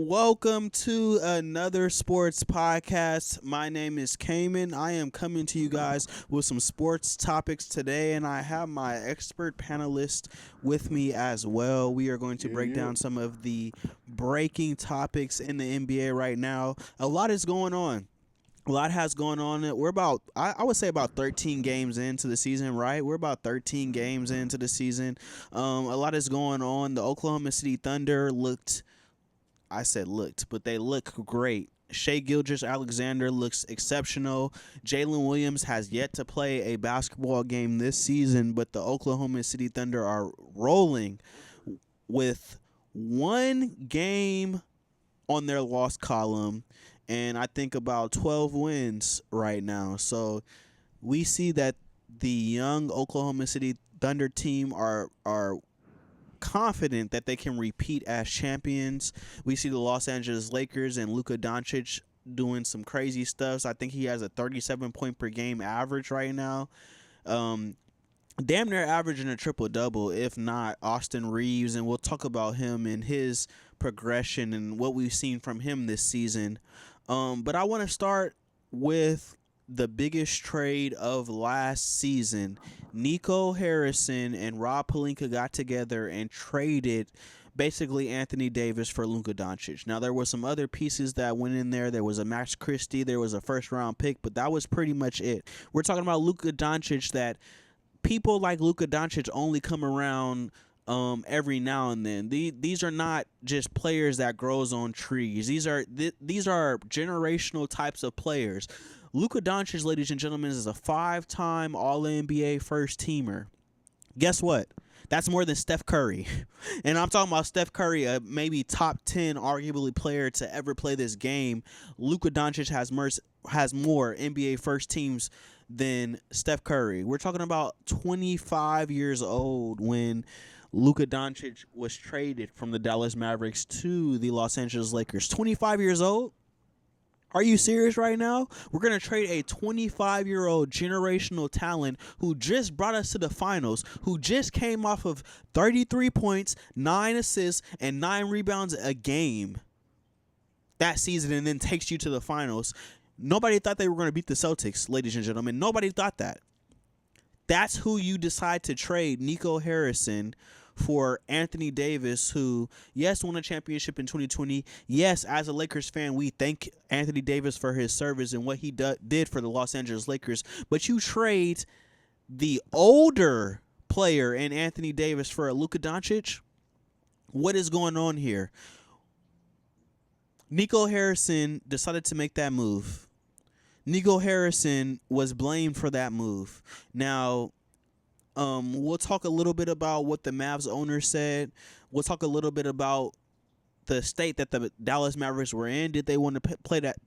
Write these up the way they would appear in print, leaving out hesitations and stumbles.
welcome to another sports podcast. My name is Cayman. I am coming to you guys with some sports topics today, and I have my expert panelist with me as well. We are going to break down some of the breaking topics in the NBA right now. A lot is going on. A lot has gone on. We're about, I would say, about 13 games into the season, right? We're about 13 games into the season. A lot is going on. The Oklahoma City Thunder but they look great. Shai Gilgeous-Alexander looks exceptional. Jalen Williams has yet to play a basketball game this season, but the Oklahoma City Thunder are rolling with one game on their loss column, and I think about 12 wins right now. So we see that the young Oklahoma City Thunder team are confident that they can repeat as champions. We see the Los Angeles Lakers and Luka Doncic doing some crazy stuff. So I think he has a 37-point per game average right now. Damn near averaging a triple-double, if not Austin Reeves, and we'll talk about him and his progression and what we've seen from him this season. But I want to start with the biggest trade of last season. Nico Harrison and Rob Pelinka got together and traded basically Anthony Davis for Luka Doncic. Now, there were some other pieces that went in there. There was a Max Christie. There was a first-round pick, but that was pretty much it. We're talking about Luka Doncic, that people like Luka Doncic only come around every now and then. These are not just players that grows on trees. These are generational types of players. Luka Doncic, ladies and gentlemen, is a 5-time All-NBA first-teamer. Guess what? That's more than Steph Curry. And I'm talking about Steph Curry, a maybe top 10 arguably player to ever play this game. Luka Doncic has more NBA first teams than Steph Curry. We're talking about 25 years old when Luka Doncic was traded from the Dallas Mavericks to the Los Angeles Lakers. 25 years old? Are you serious right now? We're going to trade a 25-year-old generational talent who just brought us to the finals, who just came off of 33 points, 9 assists, and 9 rebounds a game that season, and then takes you to the finals. Nobody thought they were going to beat the Celtics, ladies and gentlemen. Nobody thought that. That's who you decide to trade Nico Harrison for Anthony Davis, who, yes, won a championship in 2020. Yes, as a Lakers fan, we thank Anthony Davis for his service and what he did for the Los Angeles Lakers. But you trade the older player in Anthony Davis for a Luka Doncic? What is going on here? Nico Harrison decided to make that move. Nico Harrison was blamed for that move. Now, we'll talk a little bit about what the Mavs owner said. We'll talk a little bit about the state that the Dallas Mavericks were in. Did they want to pay that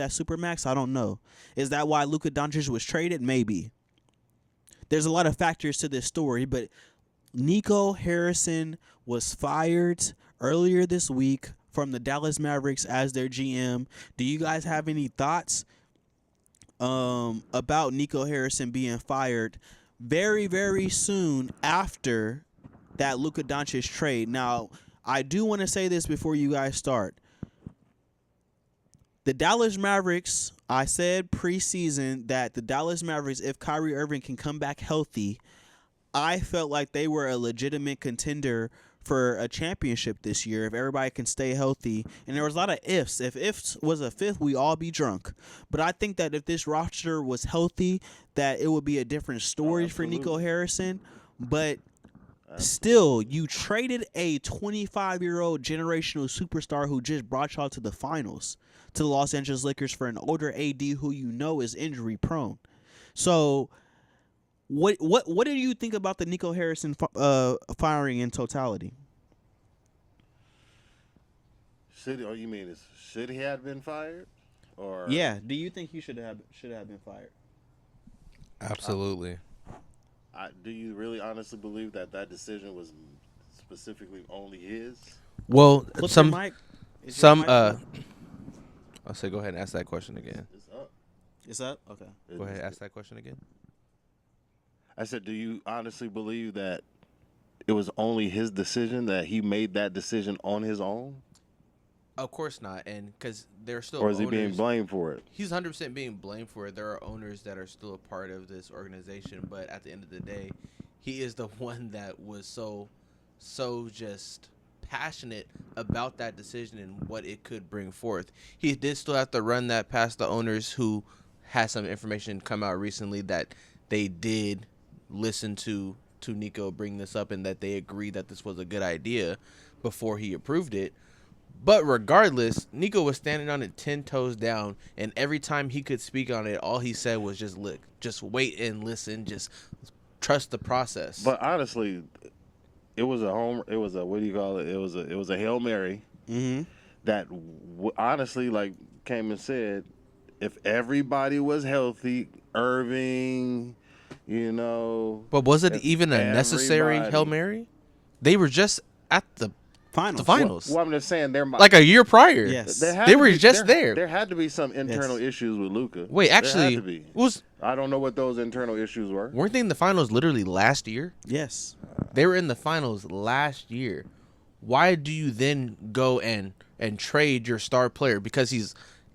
supermax? I don't know. Is that why Luka Doncic was traded? Maybe. There's a lot of factors to this story, but Nico Harrison was fired earlier this week from the Dallas Mavericks as their GM. Do you guys have any thoughts about Nico Harrison being fired very, very soon after that Luka Doncic trade? Now, I do want to say this before you guys start. The Dallas Mavericks, I said preseason that the Dallas Mavericks, if Kyrie Irving can come back healthy, I felt like they were a legitimate contender for a championship this year if everybody can stay healthy. And there was a lot of ifs. If ifs was a fifth, we all be drunk. But I think that if this roster was healthy, that it would be a different story for Nico Harrison. But still, you traded a 25-year-old generational superstar who just brought y'all to the finals, to the Los Angeles Lakers, for an older AD who you know is injury prone. So What do you think about the Nico Harrison firing in totality? Should he have been fired? Or Yeah, do you think he should have been fired? Absolutely. do you really honestly believe that decision was specifically only his? Well, Flip some your mic. Is your some mic I'll say go ahead and ask that question again. It's up. Is that okay? Go ahead and ask that question again. I said, do you honestly believe that it was only his decision, that he made that decision on his own? Of course not, and because they're still Or is he owners. being blamed for it? He's 100% being blamed for it. There are owners that are still a part of this organization, but at the end of the day, he is the one that was so just passionate about that decision and what it could bring forth. He did still have to run that past the owners, who had some information come out recently that they did listen to Nico bring this up and that they agreed that this was a good idea before he approved it. But regardless, Nico was standing on it 10 toes down, and every time he could speak on it, all he said was just look, just wait and listen, just trust the process. But honestly, it was a what do you call it? It was a Hail Mary that honestly, like came and said, if everybody was healthy, Irving, you know. But was it even a necessary everybody- Hail Mary? They were just at the finals. Well, I'm just saying there might Like a year prior. Yes. They were just there. There had to be some internal issues with Luka. Wait, There had actually, to be. was I don't know what those internal issues were. weren't they in the finals literally last year? Yes. They were in the finals last year. Why do you then go and trade your star player because he's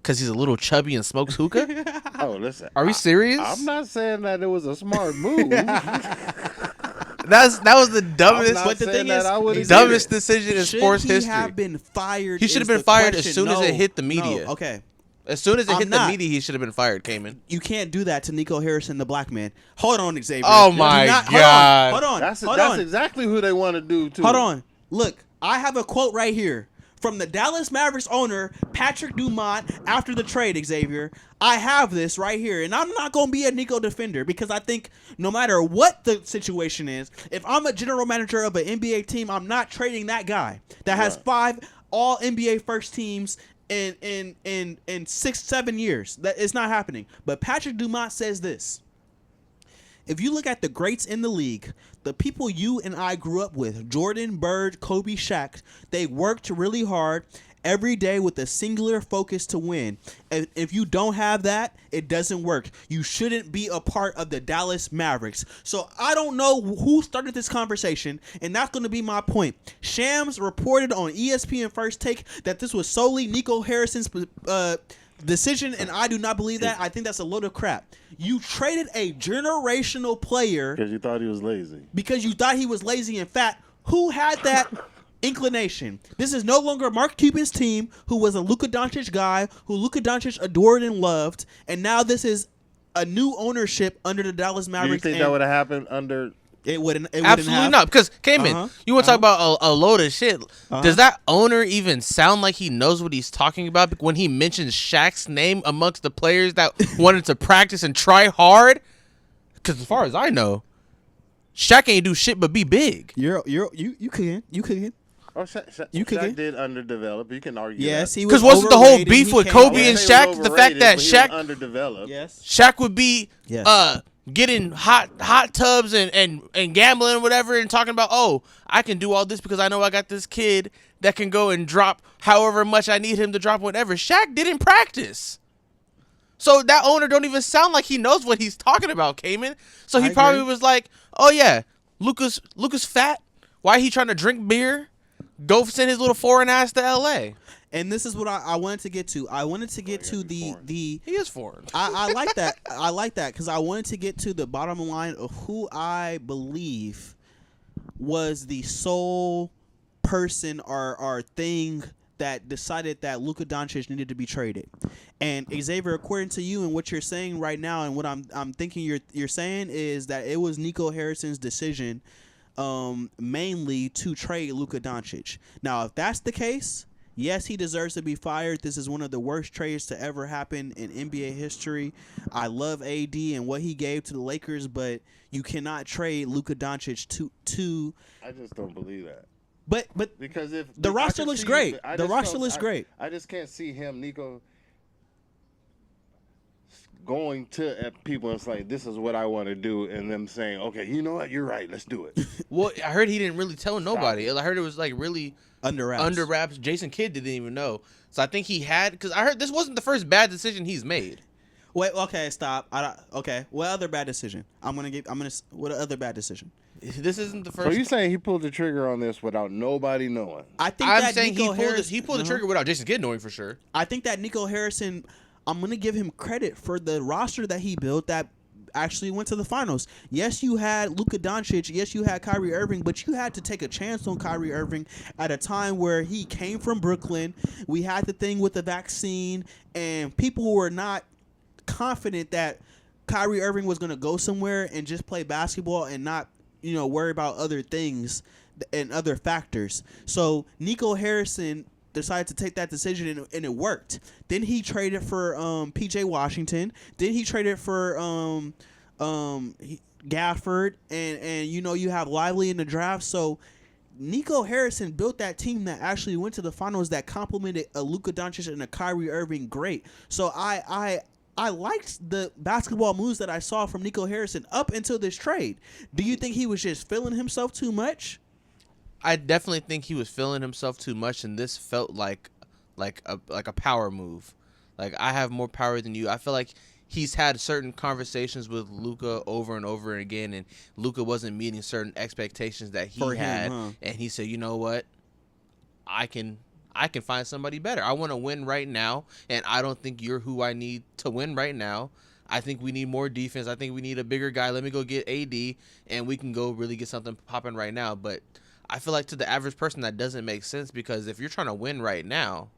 a little chubby and smokes hookah? Oh, listen. Are we serious? I'm not saying that it was a smart move. That was the dumbest. I'm not But the saying thing that is, I would've dumbest did it. decision in Should sports he history. have been fired? He should have is been the fired question. as soon as it hit the media. No, okay. As soon as it I'm hit not. the media, he should have been fired, Cayman. You can't do that to Nico Harrison, the black man. Hold on, Xavier. Oh Do my not- God. Hold on. That's Hold on. exactly who they want to do too. Hold on. Look, I have a quote right here from the Dallas Mavericks owner, Patrick Dumont, after the trade, Xavier. I have this right here, and I'm not going to be a Nico defender because I think no matter what the situation is, if I'm a general manager of an NBA team, I'm not trading that guy that has 5 all NBA first teams in 6-7 years. That it's not happening. But Patrick Dumont says this. If you look at the greats in the league, the people you and I grew up with, Jordan, Bird, Kobe, Shaq, they worked really hard every day with a singular focus to win. And if you don't have that, it doesn't work. You shouldn't be a part of the Dallas Mavericks. So I don't know who started this conversation, and that's going to be my point. Shams reported on ESPN First Take that this was solely Nico Harrison's decision, and I do not believe that. I think that's a load of crap. You traded a generational player Because you thought he was lazy. because you thought he was lazy and fat. Who had that inclination? This is no longer Mark Cuban's team, who was a Luka Doncic guy, who Luka Doncic adored and loved, and now this is a new ownership under the Dallas Do you Mavericks. think that would have happened under? It wouldn't. It Absolutely wouldn't have. not. Because, Cayman, Uh-huh. you want to talk about a load of shit. Uh-huh. Does that owner even sound like he knows what he's talking about when he mentions Shaq's name amongst the players that wanted to practice and try hard? Because as far as I know, Shaq ain't do shit but be big. You can. Oh, Shaq You could Shaq get- did underdevelop. You can argue. Yes, that. he was. Because wasn't the whole overrated. beef He with came Kobe out- and He was Shaq the fact overrated, that but he was Shaq underdeveloped. Yes. Shaq would be Yes. getting hot tubs and gambling and whatever and talking about, oh, I can do all this because I know I got this kid that can go and drop however much I need him to drop whatever. Shaq didn't practice. So that owner don't even sound like he knows what he's talking about, Cayman. So he I probably agree. was like, oh yeah, Luka's fat. Why he trying to drink beer? Go send his little foreign ass to LA. And this is what I wanted to get to. I wanted to get to be foreign. the He is foreign. I like that. I like that because I wanted to get to the bottom line of who I believe was the sole person or thing that decided that Luka Doncic needed to be traded. And Xavier, according to you and what you're saying right now, and what I'm thinking you're saying is that it was Nico Harrison's decision, mainly to trade Luka Doncic. Now, if that's the case, yes, he deserves to be fired. This is one of the worst trades to ever happen in NBA history. I love AD and what he gave to the Lakers, but you cannot trade Luka Doncic to. I just don't believe that. But Because if The I roster can looks see- great. I The just roster don't- looks great. I just can't see him, Nico, going to people and say, "This is what I want to do," and them saying, "Okay, you know what? You're right. Let's do it." Well, I heard he didn't really tell nobody. I heard it was like really under wraps. under wraps. Jason Kidd didn't even know. So I think he had, because I heard this wasn't the first bad decision he's made. Wait, okay, stop. Okay, what other bad decision? What other bad decision? This isn't the So first. you saying he pulled the trigger on this without nobody knowing? I think I'm that saying Nico he pulled the trigger without Jason Kidd knowing for sure. I think that Nico Harrison, I'm going to give him credit for the roster that he built that actually went to the finals. Yes, you had Luka Doncic. Yes, you had Kyrie Irving, but you had to take a chance on Kyrie Irving at a time where he came from Brooklyn. We had the thing with the vaccine, and people were not confident that Kyrie Irving was going to go somewhere and just play basketball and not, worry about other things and other factors. So Nico Harrison decided to take that decision, and it worked. Then he traded for PJ Washington. Then he traded for Gafford, and you have Lively in the draft. So Nico Harrison built that team that actually went to the finals that complemented a Luka Doncic and a Kyrie Irving great. So I liked the basketball moves that I saw from Nico Harrison up until this trade. Do you think he was just feeling himself too much? I definitely think he was feeling himself too much, and this felt like a power move. Like, I have more power than you. I feel like he's had certain conversations with Luka over and over again, and Luka wasn't meeting certain expectations that he had, and he said, "You know what? I can find somebody better. I want to win right now, and I don't think you're who I need to win right now. I think we need more defense. I think we need a bigger guy. Let me go get AD, and we can go really get something popping right now." But I feel like to the average person that doesn't make sense, because if you're trying to win right now,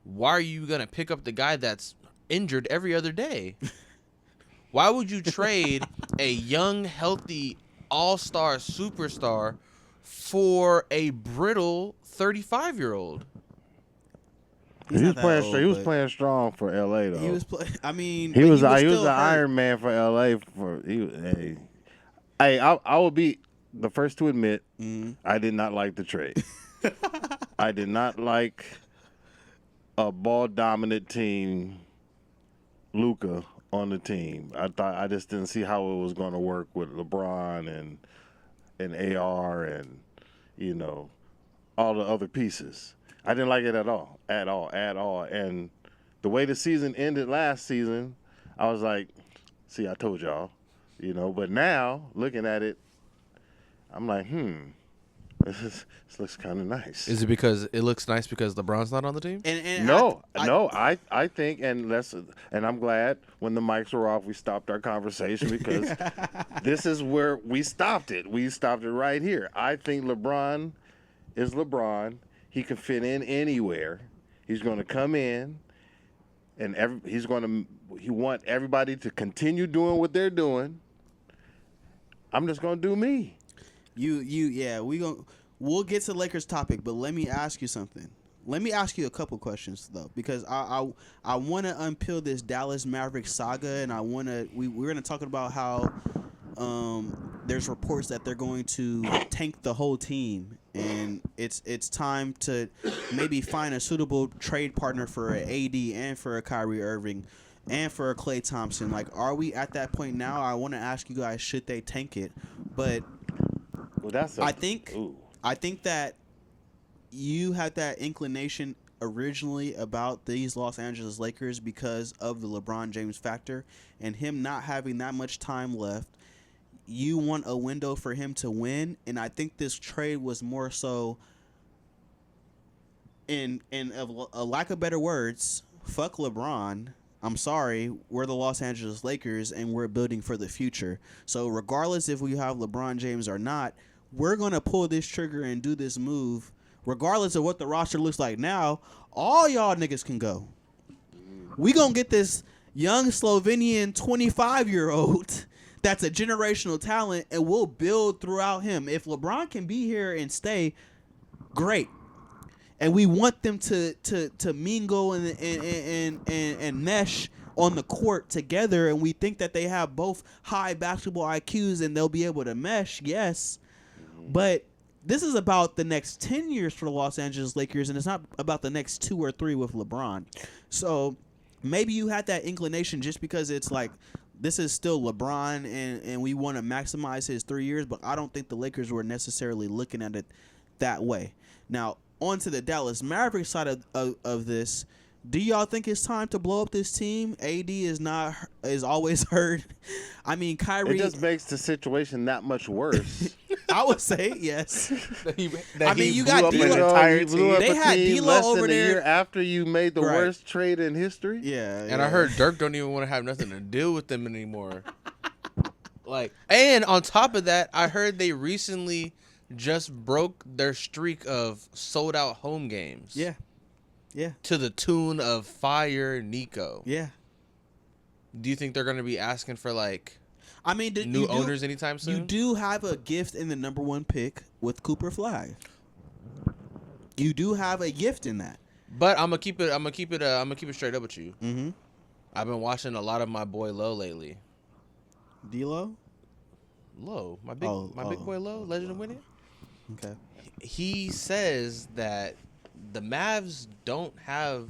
why are you going to pick up the guy that's injured every other day? Why would you trade a young, healthy, all-star superstar for a brittle 35-year-old? He was playing strong for LA though. He was he was an Iron Man for LA. I will be the first to admit I did not like the trade. I did not like a ball dominant team, Luka on the team. I just didn't see how it was going to work with LeBron and AR and all the other pieces. I didn't like it at all. And the way the season ended last season, I was like, see, I told y'all, But now, looking at it, I'm like, this looks kind of nice. Is it because it looks nice because LeBron's not on the team? No. I think, and I'm glad when the mics were off, we stopped our conversation because this is where we stopped it. We stopped it right here. I think LeBron is LeBron. He can fit in anywhere. He's going to come in, and he want everybody to continue doing what they're doing. I'm just going to do me. We'll get to the Lakers topic, but let me ask you something. Let me ask you a couple questions though, because I want to unpeel this Dallas Mavericks saga, and we're going to talk about how there's reports that they're going to tank the whole team, and it's time to maybe find a suitable trade partner for an AD and for a Kyrie Irving and for a Klay Thompson. Like, are we at that point now? I want to ask you guys, should they tank it? But I think that you had that inclination originally about these Los Angeles Lakers because of the LeBron James factor and him not having that much time left. You want a window for him to win, and I think this trade was more so, in a lack of better words, fuck LeBron. I'm sorry, we're the Los Angeles Lakers, and we're building for the future. So regardless if we have LeBron James or not, we're going to pull this trigger and do this move. Regardless of what the roster looks like now, all y'all niggas can go. We going to get this young Slovenian 25-year-old that's a generational talent, and we'll build throughout him. If LeBron can be here and stay, great. And we want them to mingle and mesh on the court together, and we think that they have both high basketball IQs and they'll be able to mesh, yes. But this is about the next 10 years for the Los Angeles Lakers, and it's not about the next 2 or 3 with LeBron. So maybe you had that inclination just because it's like, this is still LeBron, and we want to maximize his 3 years, but I don't think the Lakers were necessarily looking at it that way. Now, on to the Dallas Mavericks side of this, Do y'all think it's time to blow up this team? AD is always hurt. I mean, Kyrie. It just makes the situation that much worse. I would say yes. I mean, you got You D'Lo. They had team D'Lo less over than there. a year after you made the Right. worst trade in history. Yeah. And I heard Dirk don't even want to have nothing to do with them anymore. And on top of that, I heard they recently just broke their streak of sold out home games. Yeah. Yeah. To the tune of Fire Nico. Yeah. Do you think they're going to be asking for I mean, new owners anytime soon? You do have a gift in the number 1 pick with Cooper Flag. You do have a gift in that. But I'm gonna keep it straight up with you. Mm-hmm. I've been watching a lot of my boy Low lately. D'Lo? Low, my big boy Low, Legend of Winning. Okay. He says that the Mavs don't have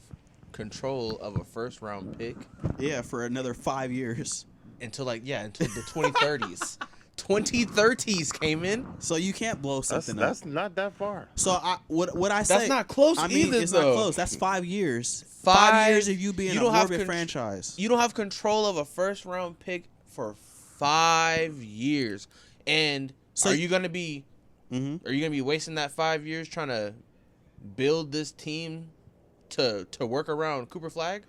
control of a first round pick Yeah, for another 5 years. until the 2030s. 2030s came in. So you can't blow something up. That's not that far. So what I say? That's not close I mean, either, it's though. not close. That's 5 years. 5 5 years of you being you a don't have morbid franchise. You don't have control of a first round pick for 5 years. And So- are you gonna be Mm-hmm. Are you gonna be wasting that 5 years trying to build this team to work around Cooper Flag?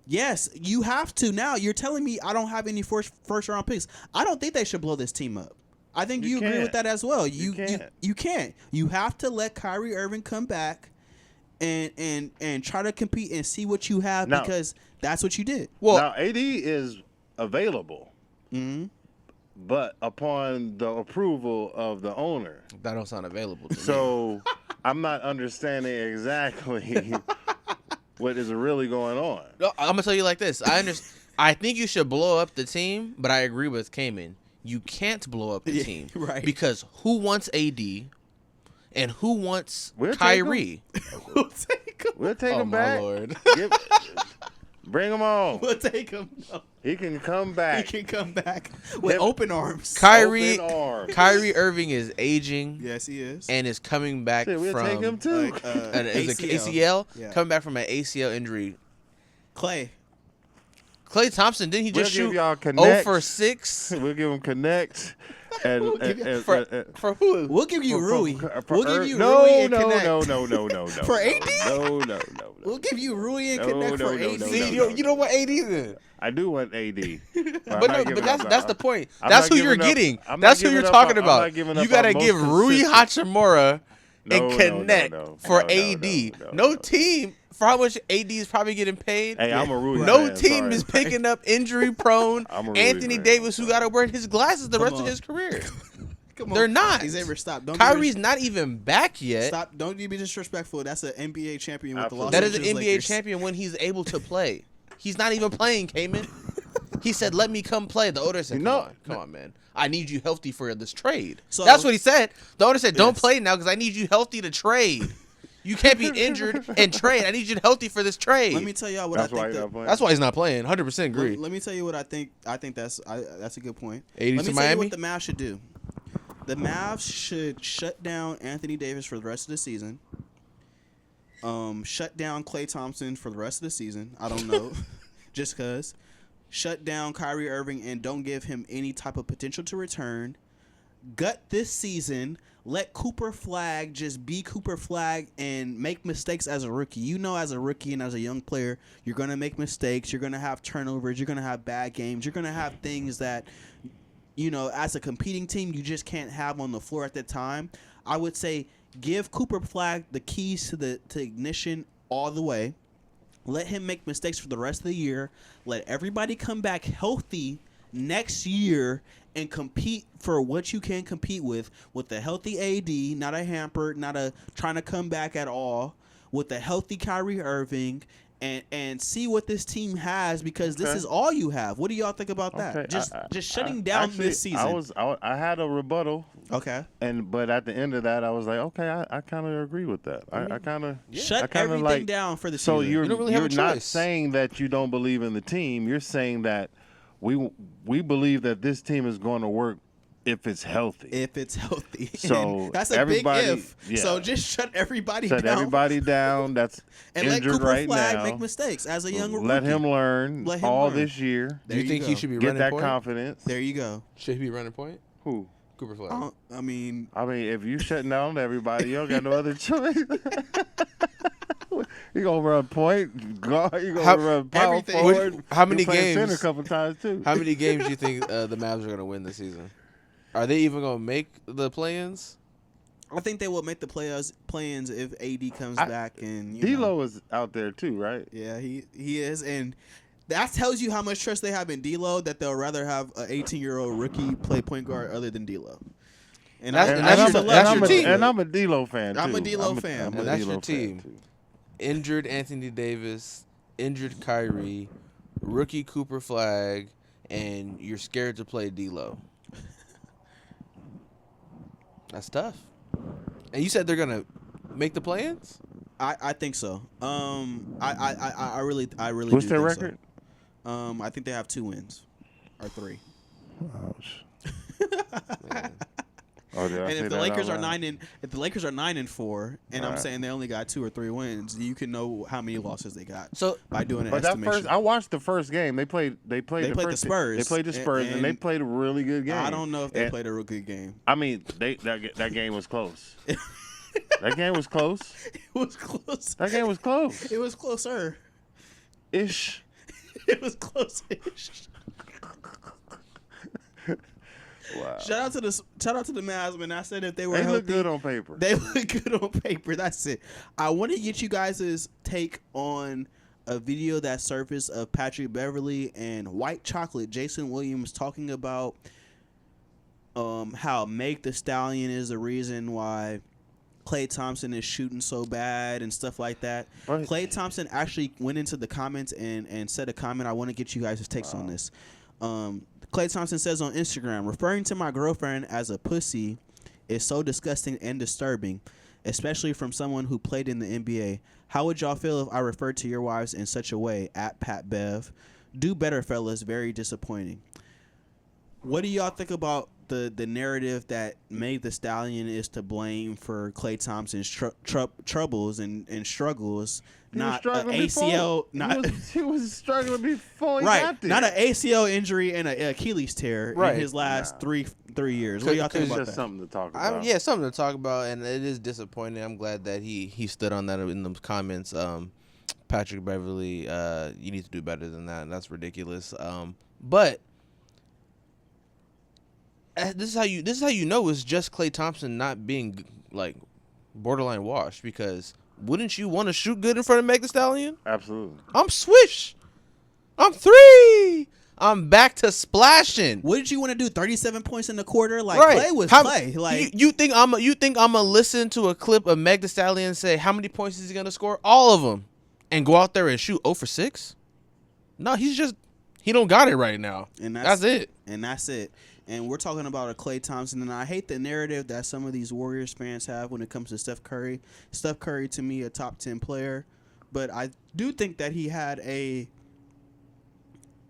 Yes, you have to. Now you're telling me I don't have any first round picks. I don't think they should blow this team up. I think you agree can't. with that as well. You can't. You can't. You have to let Kyrie Irving come back and try to compete and see what you have Now- because that's what you did. Well, Now AD is available, Mm-hmm. but upon the approval of the owner. that don't sound available to me. So I'm not understanding exactly what is really going on. No, I'm gonna tell you like this. I think you should blow up the team, but I agree with Kamen. You can't blow up the Yeah, team, right. Because who wants AD and who wants We'll take Kyrie? We'll take him. We'll take Oh him my back. lord! Bring him on. We'll take him. No, He can come he back. can come back with Him- open arms. Kyrie Open arms. Irving is aging Yes, he is. and is coming back Shit, we'll from take him too. Like, is it ACL. Yeah. Coming back from an ACL injury. Clay. Klay Thompson, didn't he We'll just give shoot y'all 0 connect. for 6? We'll give him connect. And, For who? We'll give you Rui. We'll give you no, Rui and no, Connect. no. For AD? No. We'll give you Rui and No, Connect no, for no, AD. no, See, no. you don't want AD then. I do want AD. But that's the point. That's who you're getting. I'm not That's who giving you're up talking on- I'm about. not giving You up gotta on most give Rui consistent- Hachimura No, and no, Connect no, for no, AD. no, No no. team for how much AD is probably getting paid. Hey, I'm a Rui No fan, team sorry. is picking up injury prone I'm a Rui Anthony fan, Davis, who sorry. got to wear his glasses the Come rest on. of his career. Come on. They're not. Xavier, stop. Don't Kyrie's be not even back yet. stop. Don't you be disrespectful. That's an NBA champion with the Los That is Angeles an NBA Lakers. champion when he's able to play. He's not even playing, Cayman. He said, "Let me come play." The owner said, "Come on, man. I need you healthy for this trade." So- That's what he said. The owner said, "Don't Yes. play now because I need you healthy to trade. You can't be injured and trade. I need you healthy for this trade." Let me tell y'all what That's I why think. you're not playing. That's why he's not playing. 100% agree. Let me tell you what I think. I think that's a good point. 80 Let to me tell you Miami? what the Mavs should do. The Mavs should shut down Anthony Davis for the rest of the season. Shut down Klay Thompson for the rest of the season. I don't know, just cause. Shut down Kyrie Irving and don't give him any type of potential to return. Gut this season. Let Cooper Flag just be Cooper Flag and make mistakes as a rookie. You know, as a rookie and as a young player, you're going to make mistakes. You're going to have turnovers. You're going to have bad games. You're going to have things that, you know, as a competing team, you just can't have on the floor at the time. I would say give Cooper Flag the keys to ignition all the way. Let him make mistakes for the rest of the year. Let everybody come back healthy next year and compete for what you can compete with a healthy AD, not a hampered, not a trying to come back at all, with a healthy Kyrie Irving, and see what this team has, because this is all you have. What do y'all think about that? Okay, Just shutting down actually, this season. I had a rebuttal, Okay. but at the end of that, I was like, okay, I kind of agree with that. I kind of Shut everything down for the season. So you're don't really have a not choice. saying that you don't believe in the team. You're saying that we believe that this team is going to work if it's healthy. If it's healthy. So and that's a big if. Yeah. So just shut everybody down. Shut everybody down. That's and injured let Cooper right Flag now. make mistakes as a young rookie. Let him learn this year. Do you think he should be get running that point? confidence? There you go. Should he be running point? Who? Cooper Flag. I mean, if you shutting down everybody, you don't got no other choice. You gonna run point guard? You gonna run power forward? How many games? Center a couple times too. How many games do you think the Mavs are gonna win this season? Are they even gonna make the play-ins? I think they will make the play-ins if AD comes back and D'Lo is out there too, right? Yeah, he is, and that tells you how much trust they have in D'Lo that they'll rather have an 18-year-old rookie play point guard other than D'Lo. And that's your team. And I'm a D'Lo fan too. I'm a D'Lo fan. And that's your team. Injured Anthony Davis, injured Kyrie, rookie Cooper Flag, and you're scared to play D'Lo. That's tough. And you said they're gonna make the play-ins? I think so. I really. What's do their think record? So. I think they have 2 wins or 3. Ouch. And if the Lakers are 9-4, and I'm saying they only got 2 or 3 wins, you can know how many losses they got. So by doing an but estimation. I watched the first game. They played the Spurs. They played the Spurs, and they played a really good game. I don't know if they played a real good game. I mean, that game was close. That game was close. It was close. That game was close. It was closer. Ish. It was close-ish. Wow. Shout out to the Mavs, man. I said if they were healthy, healthy, look good on paper. They look good on paper. That's it. I want to get you guys' take on a video that surfaced of Patrick Beverley and White Chocolate, Jason Williams, talking about how Meg the Stallion is the reason why Klay Thompson is shooting so bad and stuff like that. Right. Klay Thompson actually went into the comments and said a comment. I want to get you guys' takes on this. Klay Thompson says on Instagram, referring to my girlfriend as a pussy is so disgusting and disturbing, especially from someone who played in the NBA. How would y'all feel if I referred to your wives in such a way? At Pat Bev. Do better, fellas. Very disappointing. What do y'all think about the narrative that Meg the Stallion is to blame for Klay Thompson's troubles and struggles? Not an ACL. He was struggling before he right, got there. Not an ACL injury and an Achilles tear in his last three years. What do y'all think about that? Something to talk about. Yeah, something to talk about, and it is disappointing. I'm glad that he stood on that in the comments. Patrick Beverley, you need to do better than that. That's ridiculous. But this is how you know it's just Klay Thompson not being like borderline washed, because wouldn't you want to shoot good in front of Meg the Stallion? Absolutely. I'm swish. I'm 3. I'm back to splashing. What did you want to do? 37 points in the quarter? Like right. Klay was Klay. Like you think I'm gonna listen to a clip of Meg the Stallion and say how many points is he gonna score? All of them, and go out there and shoot 0 for 6? No, he don't got it right now. And that's it. And that's it. And we're talking about a Klay Thompson, and I hate the narrative that some of these Warriors fans have when it comes to Steph Curry. Steph Curry, to me, a top 10 player, but I do think that he had a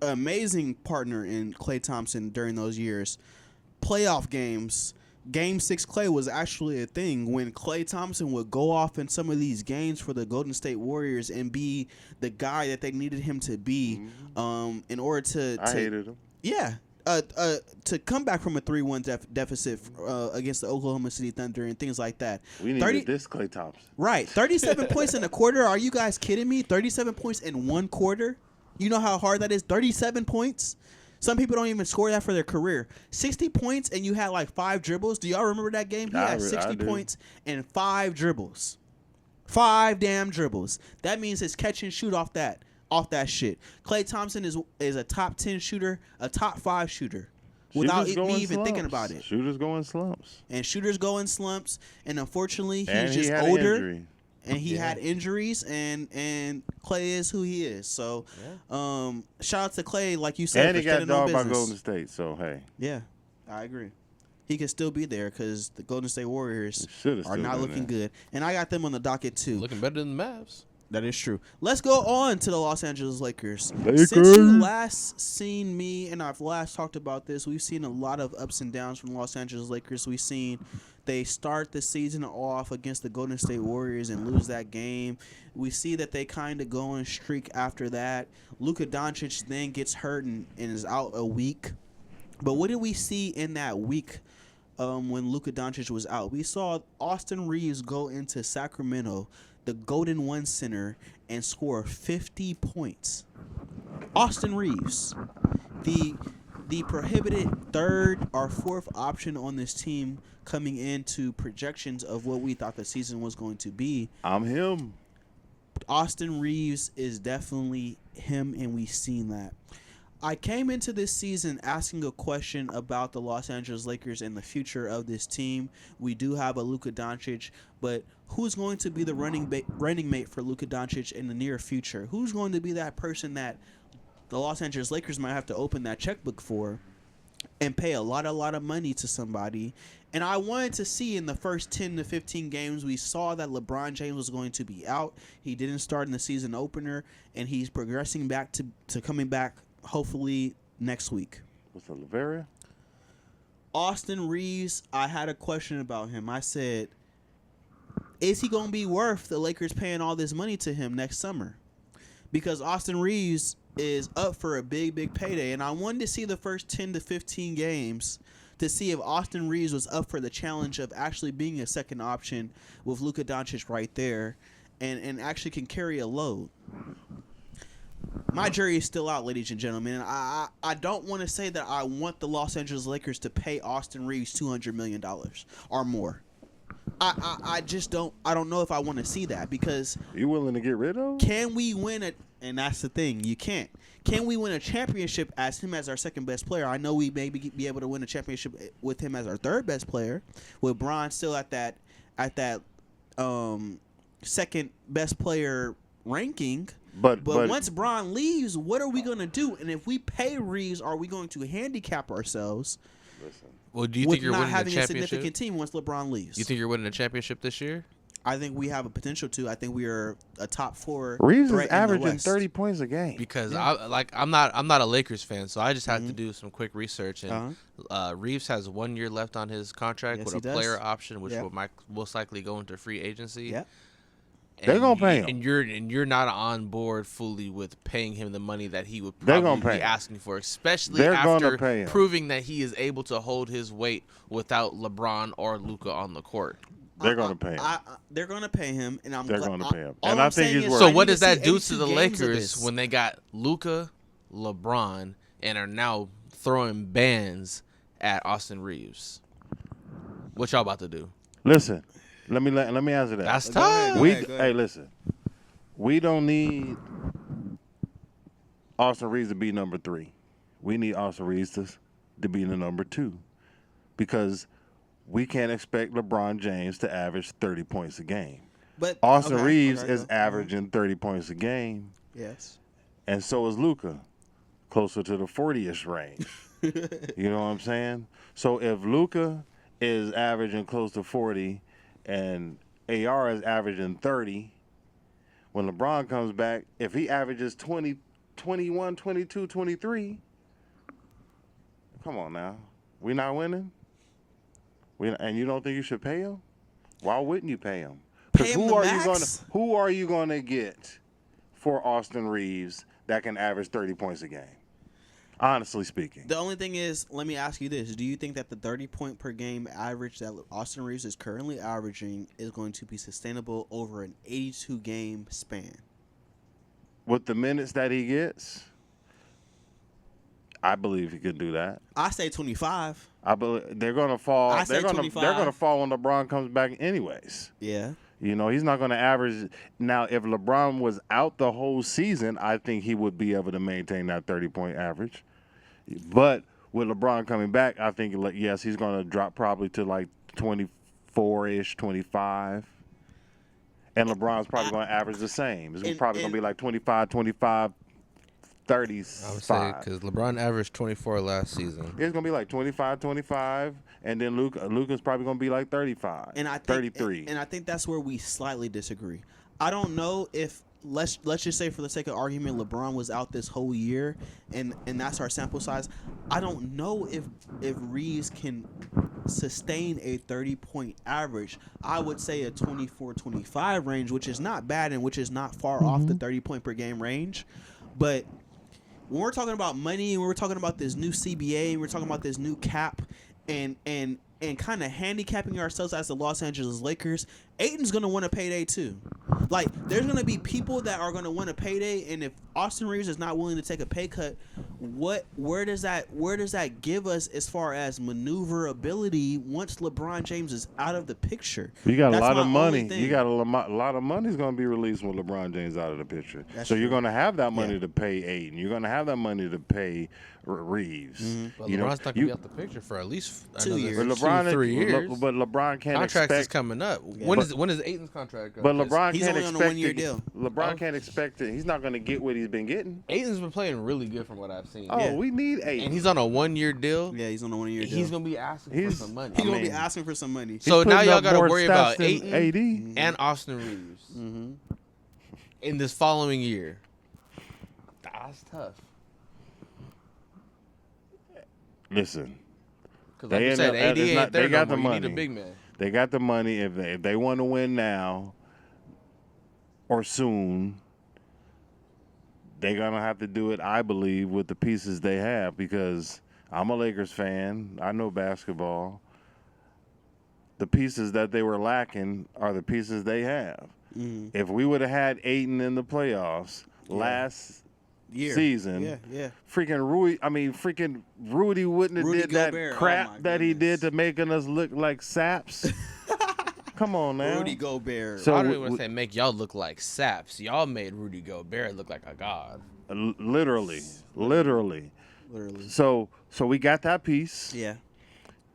amazing partner in Klay Thompson during those years. Playoff games, Game 6 Klay was actually a thing when Klay Thompson would go off in some of these games for the Golden State Warriors and be the guy that they needed him to be in order to I hated him. Yeah. To come back from a 3-1 deficit against the Oklahoma City Thunder and things like that. We needed this Klay Thompson. Right. 37 points in a quarter. Are you guys kidding me? 37 points in one quarter? You know how hard that is? 37 points? Some people don't even score that for their career. 60 points and you had like 5 dribbles. Do y'all remember that game? He had 60 points and 5 dribbles. 5 damn dribbles. That means his catch and shoot off that shit. Klay Thompson is a top 10 shooter, a top 5 shooter, without me even thinking about it. Shooters go in slumps. And shooters go in slumps, and unfortunately he's he just had older. And he had injuries, and Klay is who he is. So, shout out to Klay, like you said. And he got dogged by business. Golden State, so hey. Yeah, I agree. He could still be there because the Golden State Warriors are not looking good. And I got them on the docket too. Looking better than the Mavs. That is true. Let's go on to the Los Angeles Lakers. Lakers. Since you last seen me and I've last talked about this, we've seen a lot of ups and downs from Los Angeles Lakers. We've seen they start the season off against the Golden State Warriors and lose that game. We see that they kind of go on streak after that. Luka Doncic then gets hurt and is out a week. But what did we see in that week when Luka Doncic was out? We saw Austin Reeves go into Sacramento, the Golden One Center, and score 50 points. Austin Reeves, the prohibited third or fourth option on this team coming into projections of what we thought the season was going to be. I'm him. Austin Reeves is definitely him, and we've seen that. I came into this season asking a question about the Los Angeles Lakers and the future of this team. We do have a Luka Doncic, but who's going to be the running mate for Luka Doncic in the near future? Who's going to be that person that the Los Angeles Lakers might have to open that checkbook for and pay a lot of money to somebody? And I wanted to see in the first 10 to 15 games, we saw that LeBron James was going to be out. He didn't start in the season opener, and he's progressing back to coming back hopefully next week. What's up, Lavaria? Austin Reeves, I had a question about him. I said, is he going to be worth the Lakers paying all this money to him next summer? Because Austin Reeves is up for a big payday, and I wanted to see the first 10 to 15 games to see if Austin Reeves was up for the challenge of actually being a second option with Luka Doncic right there and actually can carry a load. My jury is still out, ladies and gentlemen. I don't want to say that I want the Los Angeles Lakers to pay Austin Reeves $200 million or more. I just don't. I don't know if I want to see that because you willing to get rid of? Can we win it? And that's the thing. You can't. Can we win a championship as him as our second best player? I know we may be able to win a championship with him as our third best player, with Bron still at that second best player ranking. But once Bron leaves, what are we going to do? And if we pay Reeves, are we going to handicap ourselves? Listen. Well, do you think you're winning a championship? Not having a significant team once LeBron leaves. You think you're winning a championship this year? I think we have a potential to. I think we are a top four. Reeves is averaging 30 points a game. Because I'm not a Lakers fan, so I just had to do some quick research. And Reeves has 1 year left on his contract with a player option, which will most likely go into free agency. Yep. They're gonna pay him, and you're not on board fully with paying him the money that he would probably be asking for, especially after proving that he is able to hold his weight without LeBron or Luka on the court. They're gonna pay him. They're gonna pay him, and they're gonna pay him. And I think he's worth. So what does that do to the Lakers when they got Luka, LeBron, and are now throwing bans at Austin Reeves? What y'all about to do? Listen. Let me answer that. That's tough. Hey, listen. We don't need Austin Reeves to be number 3. We need Austin Reeves to be the number 2, because we can't expect LeBron James to average 30 points a game. But Austin Reeves is averaging 30 points a game. Yes. And so is Luka, closer to the 40-ish range. You know what I'm saying? So if Luka is averaging close to 40 and AR is averaging 30, when LeBron comes back, if he averages 20, 21, 22, 23, come on now. We not winning? And you don't think you should pay him? Why wouldn't you pay him? Because who are you going to get for Austin Reeves that can average 30 points a game? Honestly speaking. The only thing is, let me ask you this. Do you think that the 30-point per game average that Austin Reeves is currently averaging is going to be sustainable over an 82-game span? With the minutes that he gets, I believe he could do that. I say 25. I believe they're going to fall. I say 25. They're going to fall when LeBron comes back anyways. Yeah. You know, he's not going to average. Now, if LeBron was out the whole season, I think he would be able to maintain that 30-point average. But with LeBron coming back, I think, yes, he's going to drop probably to like 24-ish, 25. And LeBron's probably going to average the same. It's probably going to be like 25, 35, 35. I would say because LeBron averaged 24 last season. It's going to be like 25, 25. And then Luka's probably going to be like 35, and I think, 33. And I think that's where we slightly disagree. I don't know if let's just say for the sake of argument, LeBron was out this whole year, and that's our sample size. I don't know if Reeves can sustain a 30-point average. I would say a 24-25 range, which is not bad and which is not far off the 30-point per game range. But when we're talking about money, and we're talking about this new CBA, and we're talking about this new cap, and kind of handicapping ourselves as the Los Angeles Lakers, Ayton's going to want a payday too. Like, there's going to be people that are going to want a payday, and if Austin Reeves is not willing to take a pay cut, where does that give us as far as maneuverability once LeBron James is out of the picture? You got That's a lot of my money. only thing. You got a lot of money is going to be released when LeBron James out of the picture. That's so you're true. going to have that money Yeah. to pay Ayton. You're going to have that money to pay Reeves. But You know, LeBron's not going to be out the picture for at least 2 years. But Two, LeBron, 3 years. But LeBron can't Contract is expect. coming up. Yeah. When is Ayton's contract go? But LeBron He's can't only on a expect. one-year deal. LeBron can't expect it. He's not going to get what he's been getting. Ayton's been playing really good from what I've seen. Oh, Yeah. we need Ayton. And he's on a 1-year deal. Yeah, he's on a 1-year deal. He's going to be asking for He's- some money. He's I going to be mean, asking for some money. So He's now putting y'all up got to more worry stats about than Ayton AD. and Austin Reeves Mm-hmm. in this following year. That's tough. Listen, Because They like you end said, up- AD it's ain't not- there they got no the more. You need a money. big man. they got the money. If they want to win now or soon, they're gonna have to do it, I believe, with the pieces they have. Because I'm a Lakers fan. I know basketball. The pieces that they were lacking are the pieces they have. Mm-hmm. If we would have had Ayton in the playoffs last Year. season, Yeah. freaking Rudy wouldn't have Rudy did that Gobert, oh crap my that he goodness. did to making us look like saps. Come on now. Rudy Gobert. So- I don't even w- want to say make y'all look like saps. Y'all made Rudy Gobert look like a god. Literally. Literally. So we got that piece, Yeah.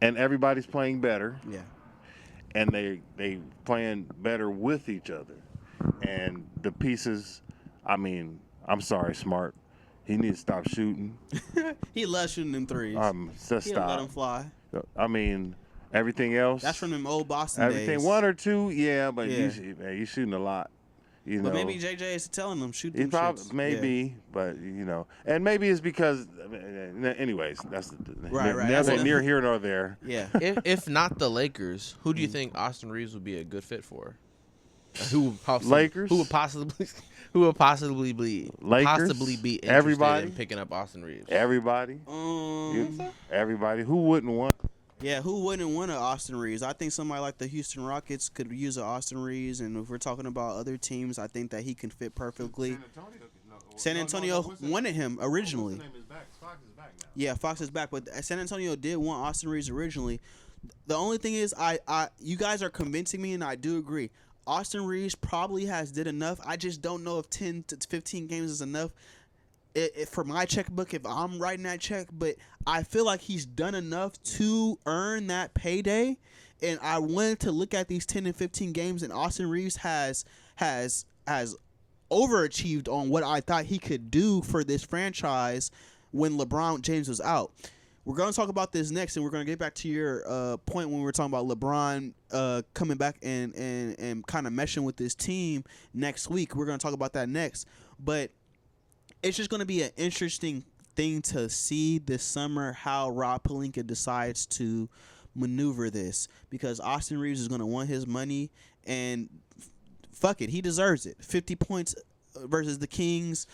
and everybody's playing better, Yeah. and they playing better with each other, and the pieces. I mean, I'm sorry, Smart. He needs to stop shooting. He loves shooting them threes. Just He'll let stop. them fly. I mean, everything else. That's from them old Boston everything days. one or two, yeah, but Yeah. you shooting a lot. You But know, maybe JJ is telling them shoot he them probably shits. maybe, but and maybe it's because. Anyways, that's Right. neither That's near here nor there. Yeah. If not the Lakers, who do you think Austin Reeves would be a good fit for? Who would possibly, Lakers? Who would possibly be Lakers? interested Everybody? in picking up Austin Reeves? Everybody, everybody, who wouldn't want? Yeah, who wouldn't want an Austin Reeves? I think somebody like the Houston Rockets could use an Austin Reeves, and if we're talking about other teams, I think that he can fit perfectly. San Antonio wanted him originally. Fox is back now. Yeah, Fox is back, but San Antonio did want Austin Reeves originally. The only thing is, you guys are convincing me, and I do agree. Austin Reeves probably has did enough. I just don't know if 10 to 15 games is enough. For my checkbook, if I'm writing that check, but I feel like he's done enough to earn that payday, and I wanted to look at these 10 and 15 games, and Austin Reeves has overachieved on what I thought he could do for this franchise when LeBron James was out. We're going to talk about this next, and we're going to get back to your point when we were talking about LeBron coming back and kind of meshing with this team next week. We're going to talk about that next, but it's just going to be an interesting thing to see this summer how Rob Pelinka decides to maneuver this, because Austin Reeves is going to want his money, and fuck it, he deserves it. 50 points versus the Kings.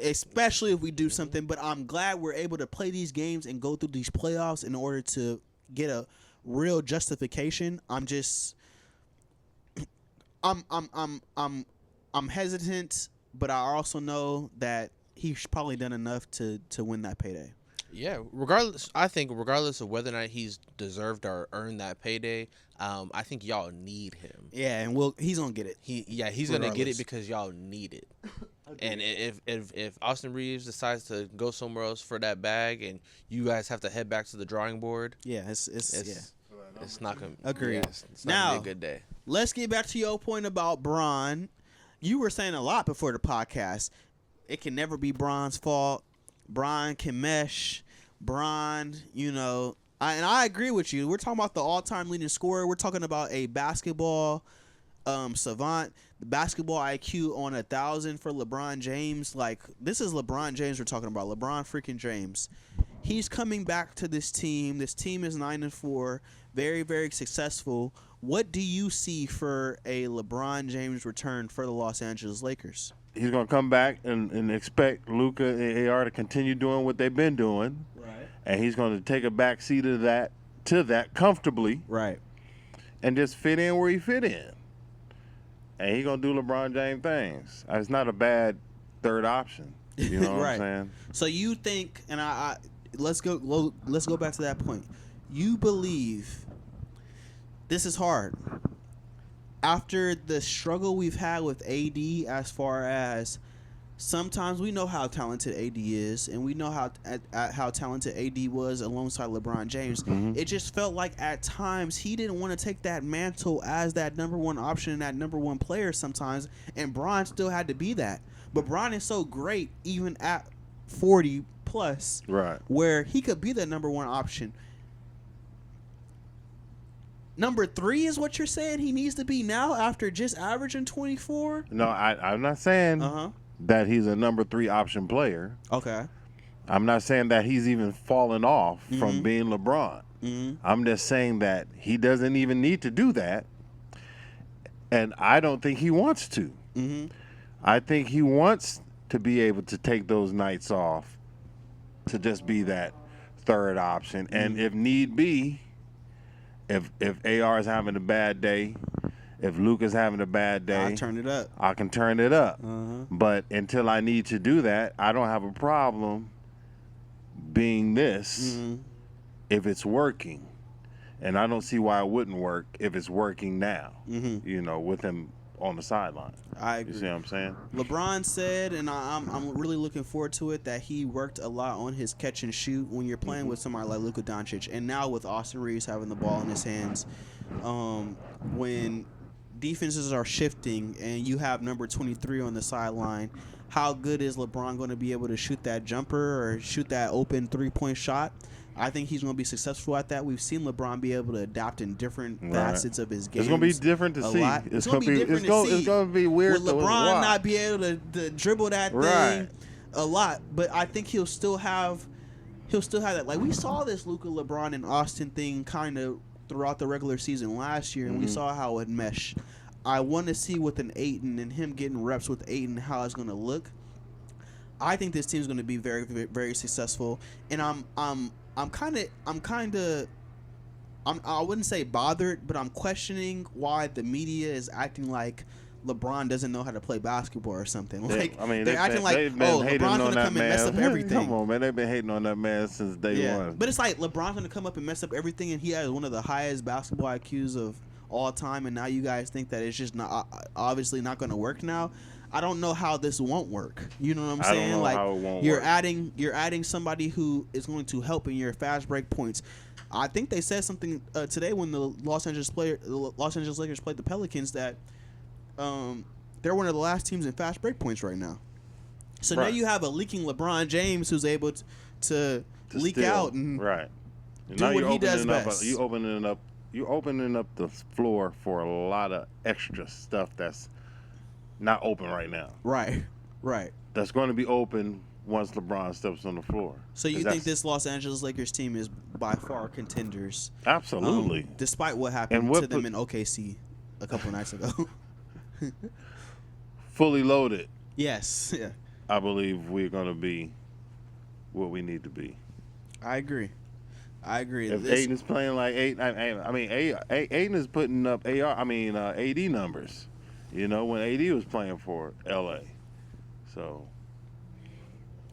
Especially if we do something, but I'm glad we're able to play these games and go through these playoffs in order to get a real justification. I'm hesitant, but I also know that he's probably done enough to win that payday. Yeah, regardless of whether or not he's deserved or earned that payday, I think y'all need him. Yeah, and he's gonna get it. He's gonna get Regardless. it because y'all need it. And if Austin Reeves decides to go somewhere else for that bag, and you guys have to head back to the drawing board, Yeah, it's not gonna. Agreed. Yeah, it's not gonna Now, be a good day. Let's get back to your point about Bron. You were saying a lot before the podcast. It can never be Bron's fault. Bron can mesh. Bron, and I agree with you. We're talking about the all-time leading scorer. We're talking about a basketball savant. The basketball IQ on 1,000 for LeBron James. Like, this is LeBron James we're talking about. LeBron freaking James. He's coming back to this team. This team is 9-4, very, very successful. What do you see for a LeBron James return for the Los Angeles Lakers? He's going to come back and expect Luka and AR to continue doing what they've been doing. Right. And he's going to take a back seat of that comfortably. Right. And just fit in where he fit in. And he's going to do LeBron James things. It's not a bad third option. You know what right. I'm saying? So you think, and let's go back to that point. You believe this is hard. After the struggle we've had with AD, as far as sometimes we know how talented AD is, and we know how talented AD was alongside LeBron James. Mm-hmm. It just felt like at times he didn't want to take that mantle as that number one option and that number one player sometimes, and Bron still had to be that. But Bron is so great even at 40 plus, right, where he could be the number one option. Number 3 is what you're saying he needs to be now after just averaging 24? No, I'm not saying that he's a number 3 option player. Okay. I'm not saying that he's even fallen off from being LeBron. Mm-hmm. I'm just saying that he doesn't even need to do that, and I don't think he wants to. Mm-hmm. I think he wants to be able to take those nights off to just be that third option, and if need be, if AR is having a bad day, if Luka's having a bad day, I'll turn it up. I can turn it up. But until I need to do that, I don't have a problem being this if it's working. And I don't see why it wouldn't work if it's working now, you know, with him on the sideline. I agree. You see what I'm saying? LeBron said, and I'm really looking forward to it, that he worked a lot on his catch and shoot when you're playing with somebody like Luka Doncic, and now with Austin Reeves having the ball in his hands, when defenses are shifting and you have number 23 on the sideline, how good is LeBron going to be able to shoot that jumper or shoot that open three-point shot? I think he's going to be successful at that. We've seen LeBron be able to adapt in different facets of his game. It's going to be different to see. It's going to be different to see. It's going to be weird. Will LeBron not be able to dribble that thing a lot? But I think he'll still have that. Like, we saw this Luka, LeBron, and Austin thing kind of throughout the regular season last year, and we saw how it meshed. I want to see with an Ayton and him getting reps with Ayton how it's going to look. I think this team's going to be very, very, very successful, and I wouldn't say bothered, but I'm questioning why the media is acting like LeBron doesn't know how to play basketball or something. Like, they're acting like, LeBron's going to come and mess up everything. Come on, man. They've been hating on that man since day one. But it's like LeBron's going to come up and mess up everything, and he has one of the highest basketball IQs of all time, and now you guys think that it's just not obviously not going to work now. I don't know how this won't work. You know what I'm saying? I don't know like how it won't you're work. You're adding somebody who is going to help in your fast break points. I think they said something today when the Los Angeles Lakers played the Pelicans that they're one of the last teams in fast break points right now. So now you have a leaking LeBron James who's able to leak out and do now what he does best. You're opening up the floor for a lot of extra stuff that's not open right now. Right. That's going to be open once LeBron steps on the floor. So you think this Los Angeles Lakers team is by far contenders? Absolutely. Despite what happened to them in OKC a couple nights ago. Fully loaded. Yes. Yeah. I believe we're going to be what we need to be. I agree. If Ayton is playing like Ayton is putting up AD numbers. You know, when AD was playing for LA. So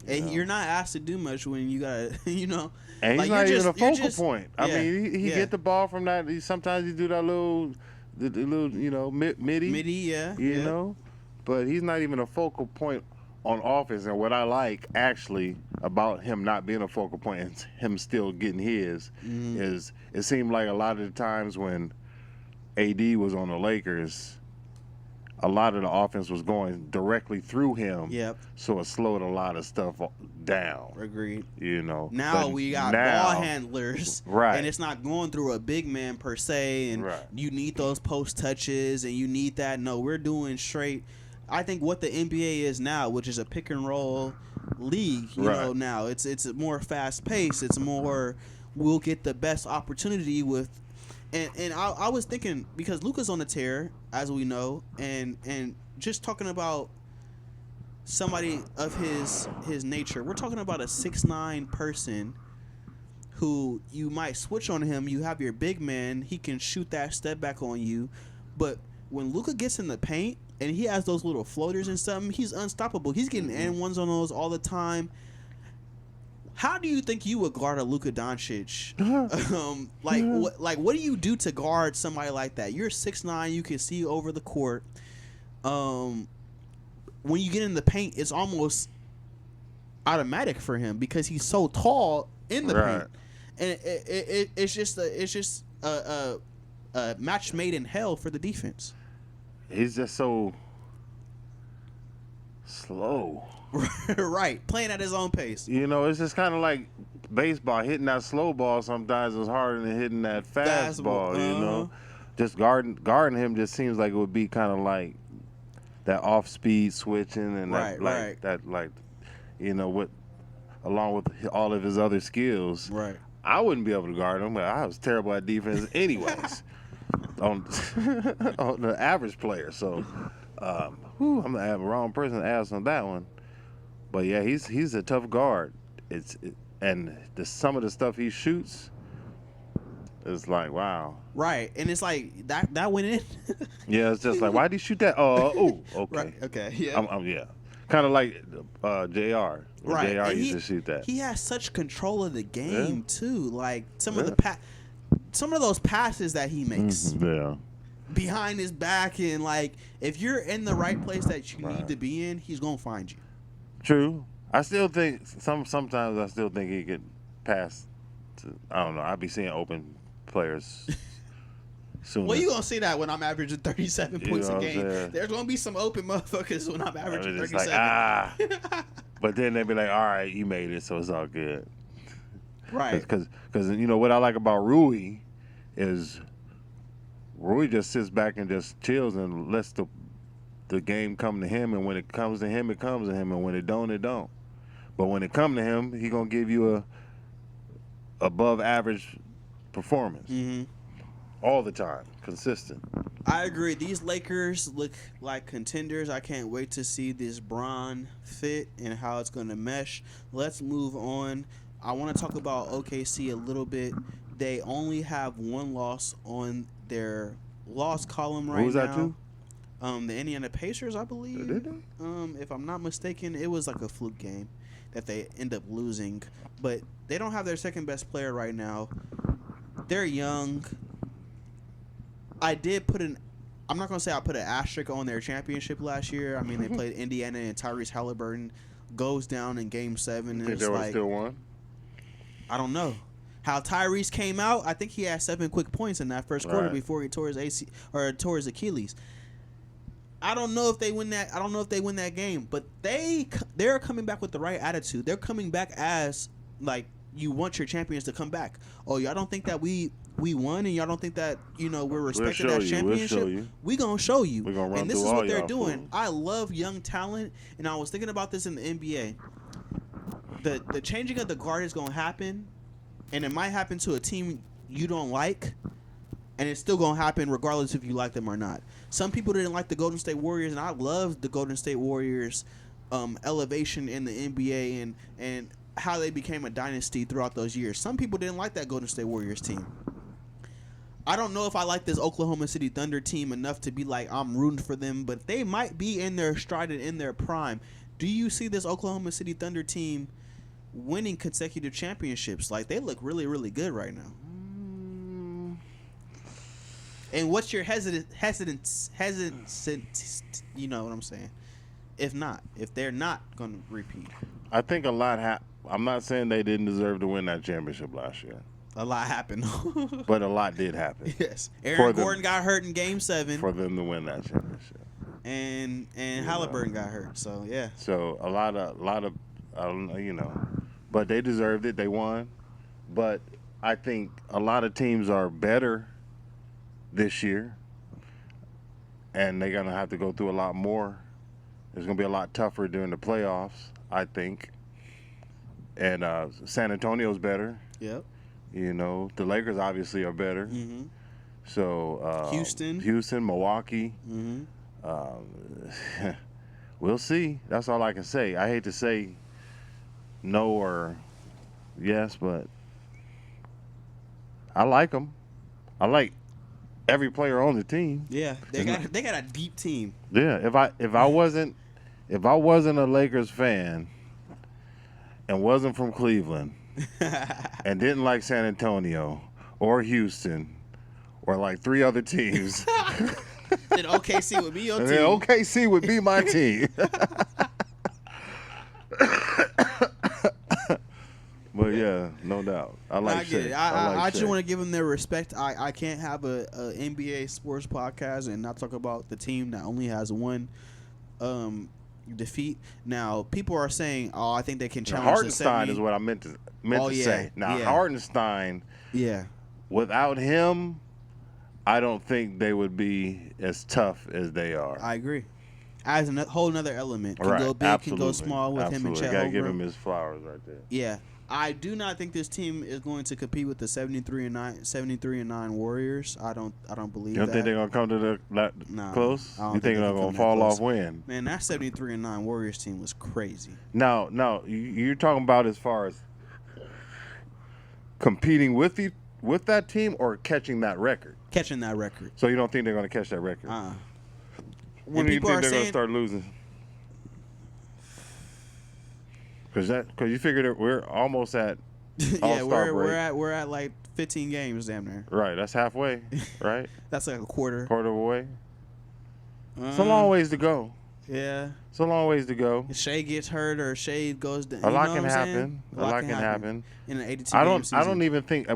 you're not asked to do much when you got and he's not even a focal point. I mean, he get the ball from that. Sometimes he do that little midi. You know, but he's not even a focal point on offense. And what I like actually about him not being a focal point and him still getting his is it seemed like a lot of the times when AD was on the Lakers, a lot of the offense was going directly through him. Yep. So it slowed a lot of stuff down. Agreed. You know. Now But we got now- ball handlers, Right. and it's not going through a big man per se, and Right. you need those post touches, and you need that. No, we're doing straight. I think what the NBA is now, which is a pick and roll league, you know, now it's more fast paced. It's more we'll get the best opportunity with, and I was thinking because Luka's on the tear, as we know, and just talking about somebody of his nature. We're talking about a 6'9" person who you might switch on him. You have your big man. He can shoot that step back on you. But when Luka gets in the paint and he has those little floaters and something, he's unstoppable. He's getting N1s on those all the time. How do you think you would guard a Luka Doncic? What do you do to guard somebody like that? You're 6'9", you can see over the court. When you get in the paint, it's almost automatic for him because he's so tall in the paint, and it's just a match made in hell for the defense. He's just so slow. Right, playing at his own pace. You know, it's just kind of like baseball. Hitting that slow ball sometimes is harder than hitting that fastball. You know, just guarding him just seems like it would be kind of like that off-speed switching and that you know, what along with all of his other skills. Right. I wouldn't be able to guard him, but I was terrible at defense anyways. on the average player. So, I'm gonna have the wrong person to ask on that one. But yeah, he's a tough guard. And some of the stuff he shoots is like, wow. Right, and it's like that went in. Yeah, it's just like, why did he shoot that? Oh, okay. Right. Okay. Yeah. Yeah. Kind of like JR. Right. JR And used to shoot that. He has such control of the game too. Like some of those passes that he makes. Yeah. Behind his back, and like if you're in the right place that you need to be in, he's gonna find you. True. I still think sometimes I still think he could pass to, I don't know. I'd be seeing open players soon. Well, you gonna see that when I'm averaging 37 points a game. Saying? There's gonna be some open motherfuckers when I'm averaging 37. Like, but then they'd be like, all right, you made it, so it's all good. Right. Because you know what I like about Rui is Rui just sits back and just chills and lets the game come to him, and when it comes to him, it comes to him, and when it don't, it don't. But when it come to him, he gonna give you a above average performance all the time, consistent. I agree. These Lakers look like contenders. I can't wait to see this Bron fit and how it's gonna mesh. Let's move on. I want to talk about OKC a little bit. They only have one loss on their loss column right now. Who was that to? The Indiana Pacers, I believe. Did they? If I'm not mistaken, it was like a fluke game that they end up losing. But they don't have their second best player right now. They're young. I'm not going to say I put an asterisk on their championship last year. I mean, they played Indiana, and Tyrese Halliburton goes down in Game 7. Think they would still won? I don't know. How Tyrese came out, I think he had 7 quick points in that first quarter before he tore his Achilles. I don't know if they win that game, but they're coming back with the right attitude. They're coming back as like you want your champions to come back. Oh, y'all don't think that we won, and y'all don't think that we're respected as championship? We gonna show you. We're gonna run and this through is all what they're y'all doing. fools. I love young talent, and I was thinking about this in the NBA. The changing of the guard is gonna happen, and it might happen to a team you don't like, and it's still gonna happen regardless if you like them or not. Some people didn't like the Golden State Warriors, and I love the Golden State Warriors elevation in the NBA and how they became a dynasty throughout those years. Some people didn't like that Golden State Warriors team. I don't know if I like this Oklahoma City Thunder team enough to be like I'm rooting for them, but they might be in their stride and in their prime. Do you see this Oklahoma City Thunder team winning consecutive championships? Like, they look really, really good right now. And what's your hesitance? You know what I'm saying? If they're not going to repeat. I think a lot I'm not saying they didn't deserve to win that championship last year. A lot happened. But a lot did happen. Yes. Aaron Gordon got hurt in Game 7. For them to win that championship. and Halliburton got hurt. So yeah. So a lot of but they deserved it. They won. But I think a lot of teams are better this year, and they're gonna have to go through a lot more. It's gonna be a lot tougher during the playoffs, I think. And San Antonio's better. Yep. The Lakers obviously are better. Mm-hmm. So Houston, Milwaukee. Mm-hmm. We'll see. That's all I can say. I hate to say no or yes, but I like them. I like every player on the team. Yeah, they got a deep team. Yeah, if I wasn't a Lakers fan and wasn't from Cleveland and didn't like San Antonio or Houston or like 3 other teams, then OKC would be your team. then OKC would be my team. But yeah, no doubt. I like Shea. I just want to give them their respect. I can't have a NBA sports podcast and not talk about the team that only has one defeat. Now, people are saying, "Oh, I think they can challenge." Hartenstein is what I meant to say. Now, Hartenstein. Yeah. Without him, I don't think they would be as tough as they are. I agree. As a whole another element, can right. go big, Absolutely. can go small with him and Chet. Gotta give him his flowers right there. Yeah. I do not think this team is going to compete with the 73-9 Warriors. I don't believe that. You don't think they're gonna come to close? You think they're gonna fall off win? Man, that 73-9 Warriors team was crazy. No, you're talking about as far as competing with that team or catching that record. Catching that record. So you don't think they're gonna catch that record? When do you think they're gonna start losing? Because you figure that we're almost at All-Star break. we're at like 15 games, damn near. Right, that's halfway, right? That's like a quarter of a way. It's a long ways to go. Yeah, it's a long ways to go. If Shea gets hurt or Shea goes down, a lot can happen. A lot can happen in an 82 I game season. I don't even think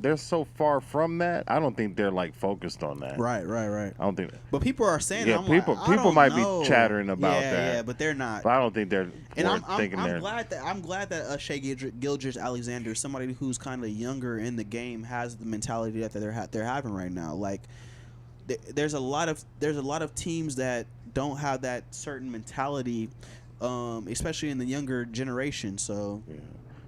they're so far from that. I don't think they're like focused on that. Right. I don't think that. But people are saying, yeah, people might be chattering about that. Yeah, but they're not. But I don't think they're. And I'm glad that Shea Gilgeous-Alexander, somebody who's kind of younger in the game, has the mentality that they're having right now. Like, there's a lot of teams that don't have that certain mentality, especially in the younger generation. So,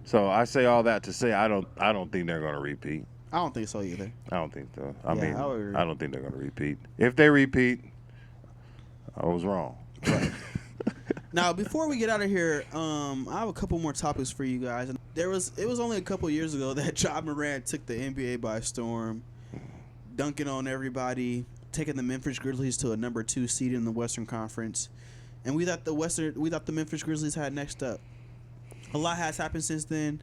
so I say all that to say I don't think they're going to repeat. I don't think so either. I don't think so. I don't think they're going to repeat. If they repeat, I was wrong. Right. Now, before we get out of here, I have a couple more topics for you guys. It was only a couple years ago that Ja Morant took the NBA by storm, dunking on everybody, taking the Memphis Grizzlies to a number 2 seed in the Western Conference, and we thought the Memphis Grizzlies had next up. A lot has happened since then.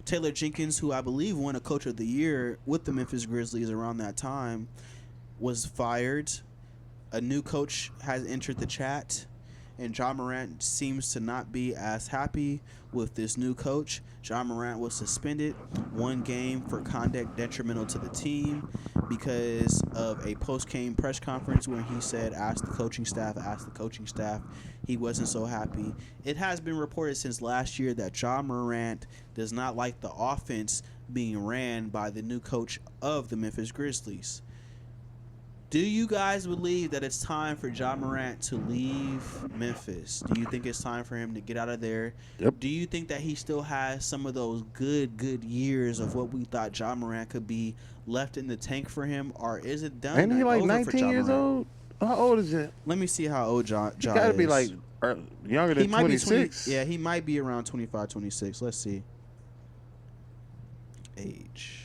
Taylor Jenkins, who I believe won a Coach of the Year with the Memphis Grizzlies around that time, was fired. A new coach has entered the chat, and Ja Morant seems to not be as happy with this new coach. Ja Morant was suspended 1 game for conduct detrimental to the team because of a post-game press conference when he said, ask the coaching staff. He wasn't so happy. It has been reported since last year that Ja Morant does not like the offense being ran by the new coach of the Memphis Grizzlies. Do you guys believe that it's time for Ja Morant to leave Memphis? Do you think it's time for him to get out of there? Yep. Do you think that he still has some of those good years of what we thought Ja Morant could be left in the tank for him? Or is it done? Ain't he like 19 years old? How old is it? Let me see how old Ja is. He got to be like younger than 26. Yeah, he might be around 25, 26. Let's see. Age.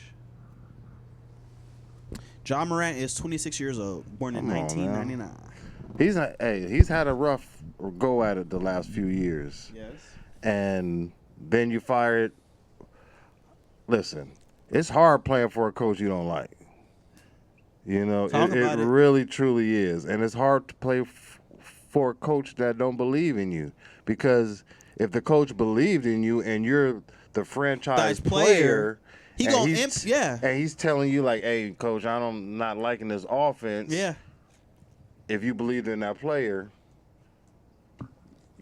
Ja Morant is 26 years old, born in 1999. He's had a rough go at it the last few years. Yes. And then you fire it. Listen, it's hard playing for a coach you don't like. You know, it really truly is. And it's hard to play for a coach that don't believe in you. Because if the coach believed in you and you're the franchise player, he gonna and he's telling you like, "Hey, coach, I'm not liking this offense." Yeah. If you believed in that player,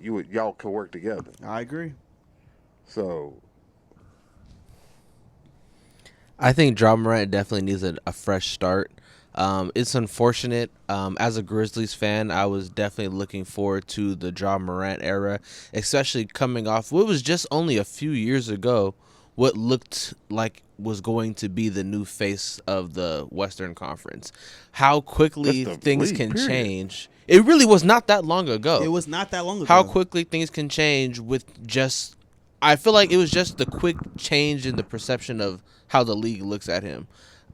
y'all could work together. I agree. So I think Ja Morant definitely needs a fresh start. It's unfortunate. As a Grizzlies fan, I was definitely looking forward to the Ja Morant era, especially coming off what was just only a few years ago, what looked like was going to be the new face of the Western Conference. How quickly things can change. It really was not that long ago. It was not that long ago. How quickly things can change with just... I feel like it was just the quick change in the perception of how the league looks at him.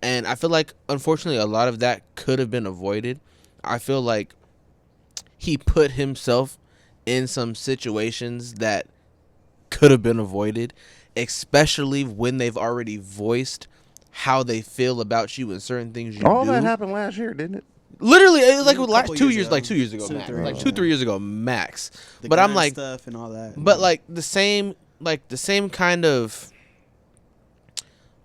And I feel like, unfortunately, a lot of that could have been avoided. I feel like he put himself in some situations that could have been avoided, especially when they've already voiced how they feel about you and certain things you do. All that happened last year, didn't it? Literally, it was like 2 years, ago. like 2 years ago, max. Like 2-3 years ago, max. The But I'm like, stuff and all that. but like the same kind of...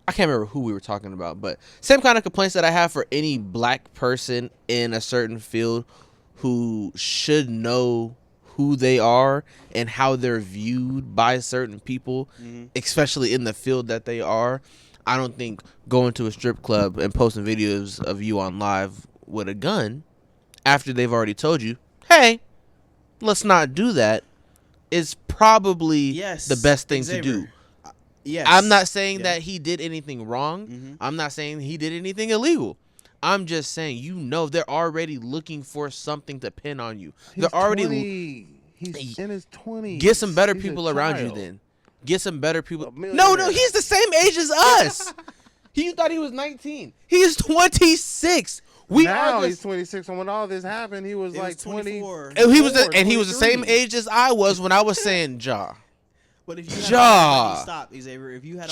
I can't remember who we were talking about, but same kind of complaints that I have for any black person in a certain field who should know who they are and how they're viewed by certain people, especially in the field that they are. I don't think going to a strip club and posting videos of you on live with a gun after they've already told you, hey, let's not do that, is probably the best thing to do. Yes. I'm not saying that he did anything wrong. I'm not saying he did anything illegal. I'm just saying, they're already looking for something to pin on you. They're already... He's in his 20s. Get some better people around you then. Get some better people. No, he's the same age as us. You thought he was 19. He is 26. He's 26, and when all this happened, he was like 24. And he was the same age as I was when I was saying Ja. But if you had all that money, stop, Xavier. If you had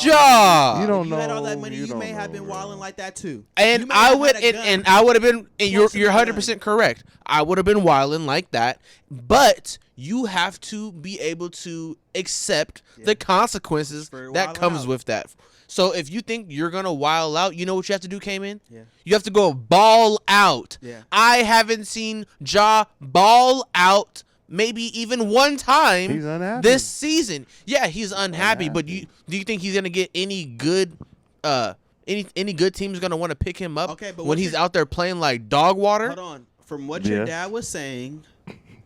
all that money, you may have been wilding like that too. And I would have been. And you're 100% correct. I would have been wilding like that. But you have to be able to accept the consequences that comes with that. So if you think you're gonna wild out, you know what you have to do, Cayman? Yeah. You have to go ball out. Yeah. I haven't seen Ja ball out maybe even one time this season. Yeah, he's unhappy. But do you think he's gonna get any good any good team's gonna want to pick him up when he's out there playing like dog water? Hold on. From what your dad was saying,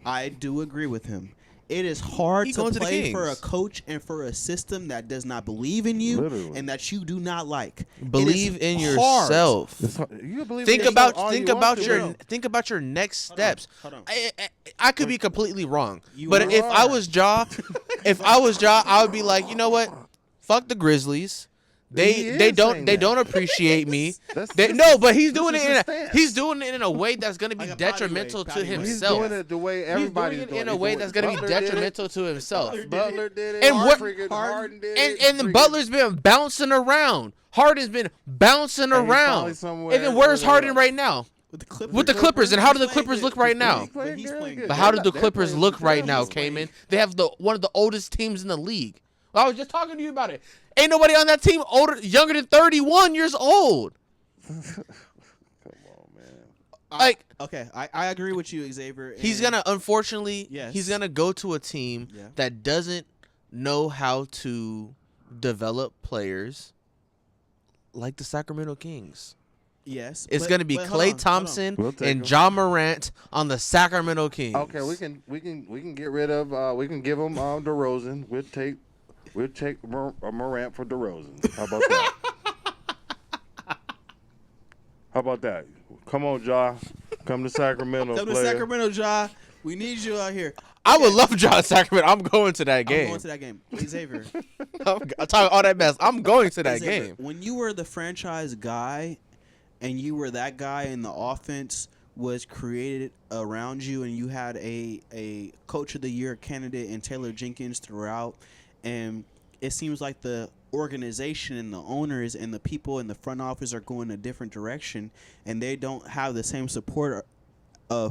I do agree with him. It is hard to play for a coach and for a system that does not believe in you and that you do not like. Believe in yourself. Think about your next steps. Hold on. I could be completely wrong, but if I was Ja, I would be like, you know what? Fuck the Grizzlies. They don't appreciate me. But he's doing it in a way that's going to be detrimental to himself. He's doing it the way everybody's doing it. In a way that's going to be detrimental to himself. Butler did it. Harden did it. And then Butler's been bouncing around. Harden's been bouncing around. And then where's Harden right now? With the Clippers. And how do the Clippers look right now? But how do the Clippers look right now, Cayman? They have one of the oldest teams in the league. I was just talking to you about it. Ain't nobody on that team younger than 31 years old. Come on, man. I agree with you, Xavier. He's gonna he's gonna go to a team that doesn't know how to develop players like the Sacramento Kings. Yes, it's gonna be Klay Thompson and Ja Morant on the Sacramento Kings. Okay, we can get rid of we can give him DeRozan. We'll take Morant for DeRozan. How about that? How about that? Come on, Ja. Come to Sacramento. Come to Sacramento, Ja. We need you out here. I would love Ja in Sacramento. I'm going to that game. I'm going to that game. Xavier. I'm talking all that mess. I'm going to that game. When you were the franchise guy and you were that guy and the offense was created around you and you had a Coach of the Year candidate in Taylor Jenkins throughout, and it seems like the organization and the owners and the people in the front office are going a different direction and they don't have the same support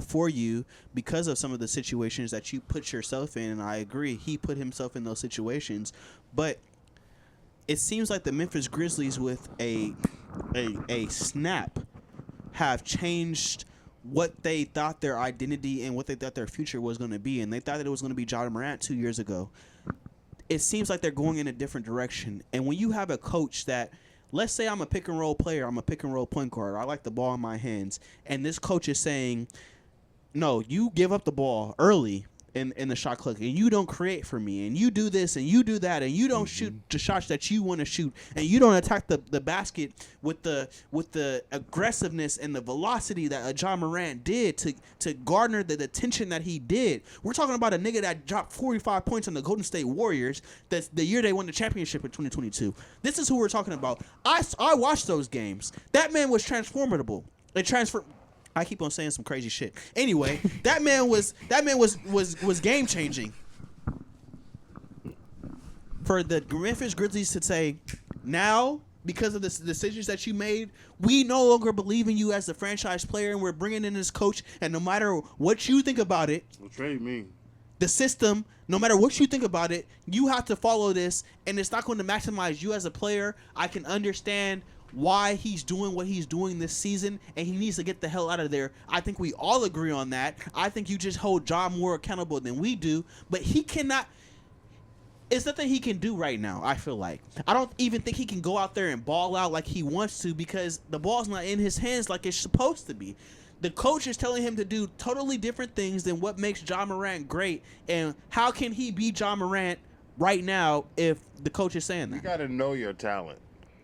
for you because of some of the situations that you put yourself in. And I agree, he put himself in those situations. But it seems like the Memphis Grizzlies with a snap have changed what they thought their identity and what they thought their future was going to be, and they thought that it was going to be Ja Morant 2 years ago. It seems like they're going in a different direction. And when you have a coach that, let's say I'm a pick and roll player, I'm a pick and roll point guard, I like the ball in my hands, and this coach is saying, no, you give up the ball early in the shot clock, and you don't create for me, and you do this and you do that, and you don't shoot the shots that you want to shoot, and you don't attack the basket with the aggressiveness and the velocity that Ja Morant did to garner the attention that he did. We're talking about a nigga that dropped 45 points on the Golden State Warriors. That's the year they won the championship in 2022. This is who we're talking about. I watched those games. That man was transformable. I keep on saying some crazy shit. Anyway, that man was game changing. For the Memphis Grizzlies to say, now because of the decisions that you made, we no longer believe in you as the franchise player, and we're bringing in this coach. And no matter what you think about it, trade me. The system, no matter what you think about it, you have to follow this, and it's not going to maximize you as a player. I can understand why he's doing what he's doing this season, and he needs to get the hell out of there. I think we all agree on that. I think you just hold Ja more accountable than we do, but he cannot. It's nothing he can do right now, I feel like. I don't even think he can go out there and ball out like he wants to, because the ball's not in his hands like it's supposed to be. The coach is telling him to do totally different things than what makes Ja Morant great, and how can he be Ja Morant right now if the coach is saying that? You got to know your talent.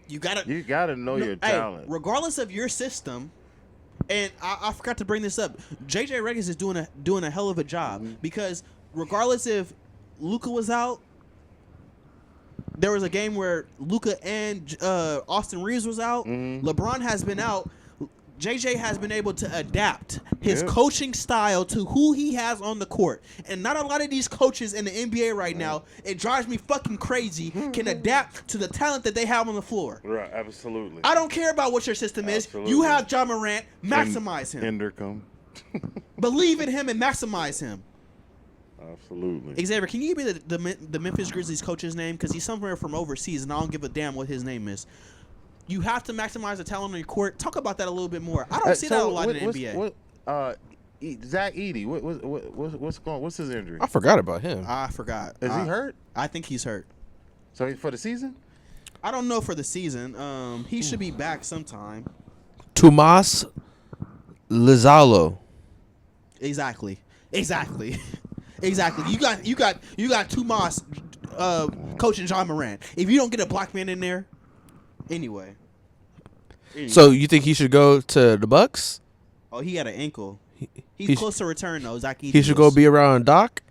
You gotta know your talent. Regardless of your system, and I forgot to bring this up. JJ Redick is doing a hell of a job, because regardless if Luka was out, there was a game where Luka and Austin Reeves was out. LeBron has been out. JJ has been able to adapt his coaching style to who he has on the court. And not a lot of these coaches in the NBA right now, it drives me fucking crazy, can adapt to the talent that they have on the floor. Right, absolutely. I don't care about what your system is. You have Ja Morant, maximize him. Endercom. Believe in him and maximize him. Absolutely. Xavier, can you give me the Memphis Grizzlies coach's name? Because he's somewhere from overseas, and I don't give a damn what his name is. You have to maximize the talent on your court. Talk about that a little bit more. I don't see that a lot in the NBA. Zach Edey, what's his injury? I forgot about him. I forgot. Is he hurt? I think he's hurt. So for the season? I don't know for the season. He should be back sometime. Tomas Lizalo. Exactly. You got Tomas coaching Ja Morant. If you don't get a black man in there, anyway. So you think he should go to the Bucks? Oh, he had an ankle. He's close to return though. Zach Edey he should go be around Doc.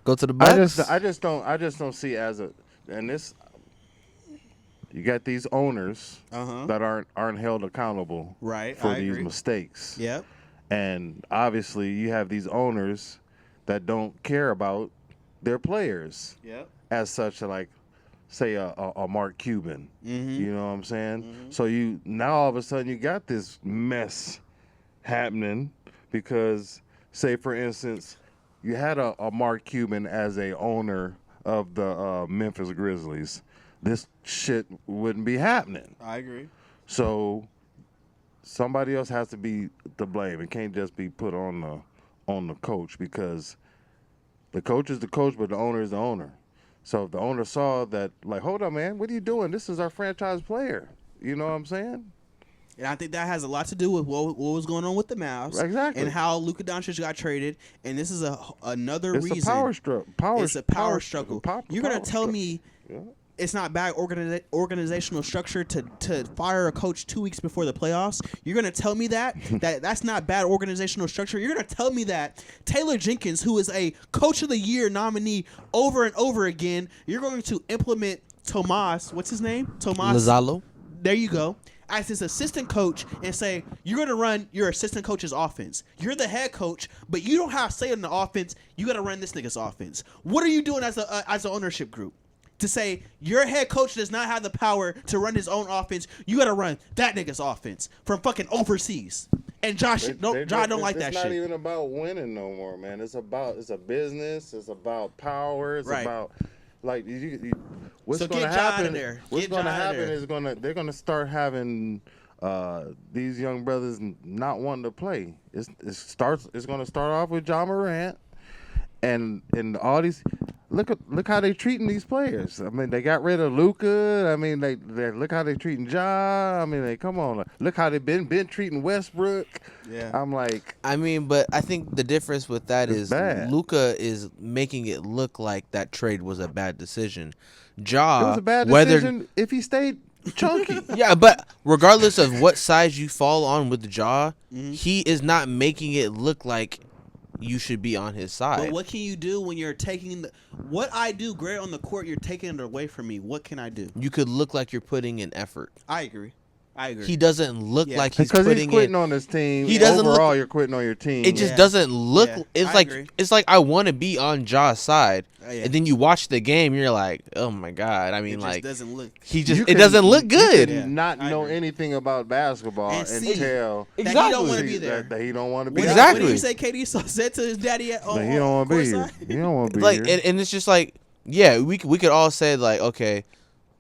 Go to the Bucks. I just don't see as a, and this. You got these owners that aren't held accountable for these mistakes. Yep. And obviously, you have these owners that don't care about their players. Yep. As such, like, say a Mark Cuban. You know what I'm saying? So you now all of a sudden you got this mess happening because, say for instance, you had a Mark Cuban as a owner of the Memphis Grizzlies. This shit wouldn't be happening. I agree. So somebody else has to be to blame. It can't just be put on the coach, because the coach is the coach, but the owner is the owner. So if the owner saw that, like, hold on, man, what are you doing? This is our franchise player. You know what I'm saying? And I think that has a lot to do with what was going on with the Mavs. Exactly. And how Luka Doncic got traded. And this is another reason. It's a power struggle. It's a power struggle. You're going to tell me it's not bad organizational structure to fire a coach 2 weeks before the playoffs? You're going to tell me that's not bad organizational structure? You're going to tell me that Taylor Jenkins, who is a Coach of the Year nominee over and over again, you're going to implement Tomas, what's his name? Tomas Lizalo. There you go. As his assistant coach, and say, you're going to run your assistant coach's offense. You're the head coach, but you don't have say in the offense. You got to run this nigga's offense. What are you doing as an ownership group? To say your head coach does not have the power to run his own offense, you got to run that nigga's offense from fucking overseas. And Josh don't like that shit. It's not even about winning no more, man. It's a business. It's about power. It's about like what's going to happen. What's going to happen is they're going to start having these young brothers not wanting to play. It's going to start off with Ja Morant, and all these. Look how they treating these players. I mean, they got rid of Luka. I mean, they look how they treating Ja. I mean, come on. Look how they been treating Westbrook. Yeah. I'm like, I mean, but I think the difference with that is bad. Luka is making it look like that trade was a bad decision. it Ja, was a bad decision if he stayed chunky. yeah, but regardless of what side you fall on with Ja, he is not making it look like you should be on his side. But what can you do when you're taking what I do great on the court? You're taking it away from me. What can I do? You could look like you're putting in effort. I agree. He doesn't look like he's Because putting he's quitting in. on his team. He doesn't Overall, look- you're quitting on your team. It just Yeah. doesn't look. Yeah, It's I like agree. it's like I want to be on Ja's side, Yeah. and then you watch the game, you're like, oh my god. I mean, It like just doesn't look. it doesn't look good. You can not I know agree. anything about basketball And see until that he Exactly. don't want to be see there. that he don't want to be What there. did- Exactly. What did you say? KD said to his daddy at But he don't want to be here. courtside? He don't want to be Like, here. and it's just like, yeah, we could all say like, okay,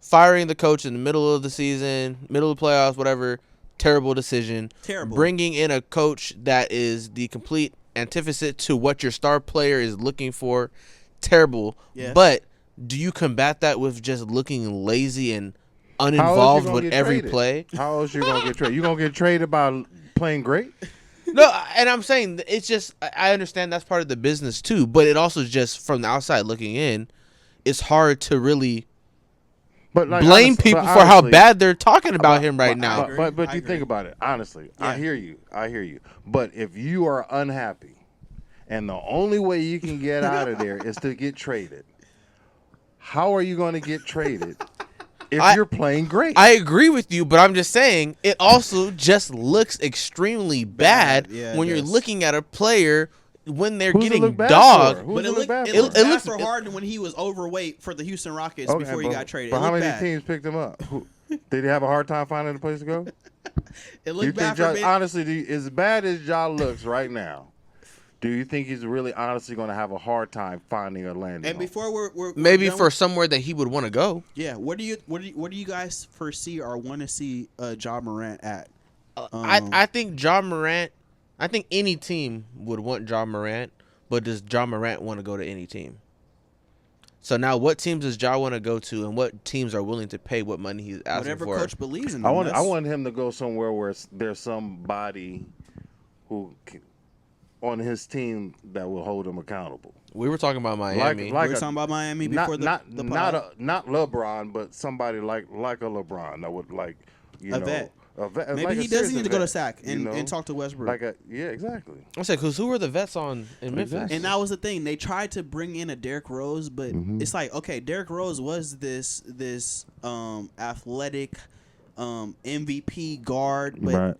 firing the coach in the middle of the season, middle of the playoffs, whatever, terrible decision. Terrible. Bringing in a coach that is the complete antithesis to what your star player is looking for, terrible. Yes. But do you combat that with just looking lazy and How else you uninvolved gonna with get every traded? play? How else you gonna get traded? You gonna get traded by playing great? No, and I'm saying it's just I understand that's part of the business too, but it also just from the outside looking in, it's hard to really But like, blame honest- people but for how honestly- bad they're talking about him right now. agree. But I you agree. think about it honestly. I Yeah. hear you. But if you are unhappy, and the only way you can get out of there is to get traded, how are you going to get traded if you're playing great? I agree with you, but I'm just saying it also just looks extremely bad Yeah, when it you're does. looking at a player when they're Who's it getting look bad dogged. for? Who's But it it look looked bad it for? looked It bad looks- for Harden when he was overweight for the Houston Rockets Okay, before he but- got traded. But It how looked many bad. teams picked him up? Did he have a hard time finding a place to go? It Do you looked bad think for Ja, being, honestly, as bad as Ja looks right now, do you think he's really honestly going to have a hard time finding a landing? And home? before we're Maybe done for with- somewhere that he would want to go. yeah. What do you guys foresee or want to see Ja Morant at? I think Ja Morant. I think any team would want Ja Morant, but does Ja Morant want to go to any team? So now, what teams does Ja want to go to, and what teams are willing to pay what money he's asking Whatever for? coach believes in. I him, want that's- him to go somewhere where there's somebody who on his team that will hold him accountable. We were talking about Miami. Like we were a- talking about Miami before not the not LeBron, but somebody like a LeBron that would A vet. like Maybe a he does serious need to go to vet, SAC you and, know? and talk to Westbrook. Like exactly. I said, because who were the vets on in Memphis? Exactly. And that was the thing. They tried to bring in a Derrick Rose, but Mm-hmm. it's like, okay, Derrick Rose was this athletic MVP guard, but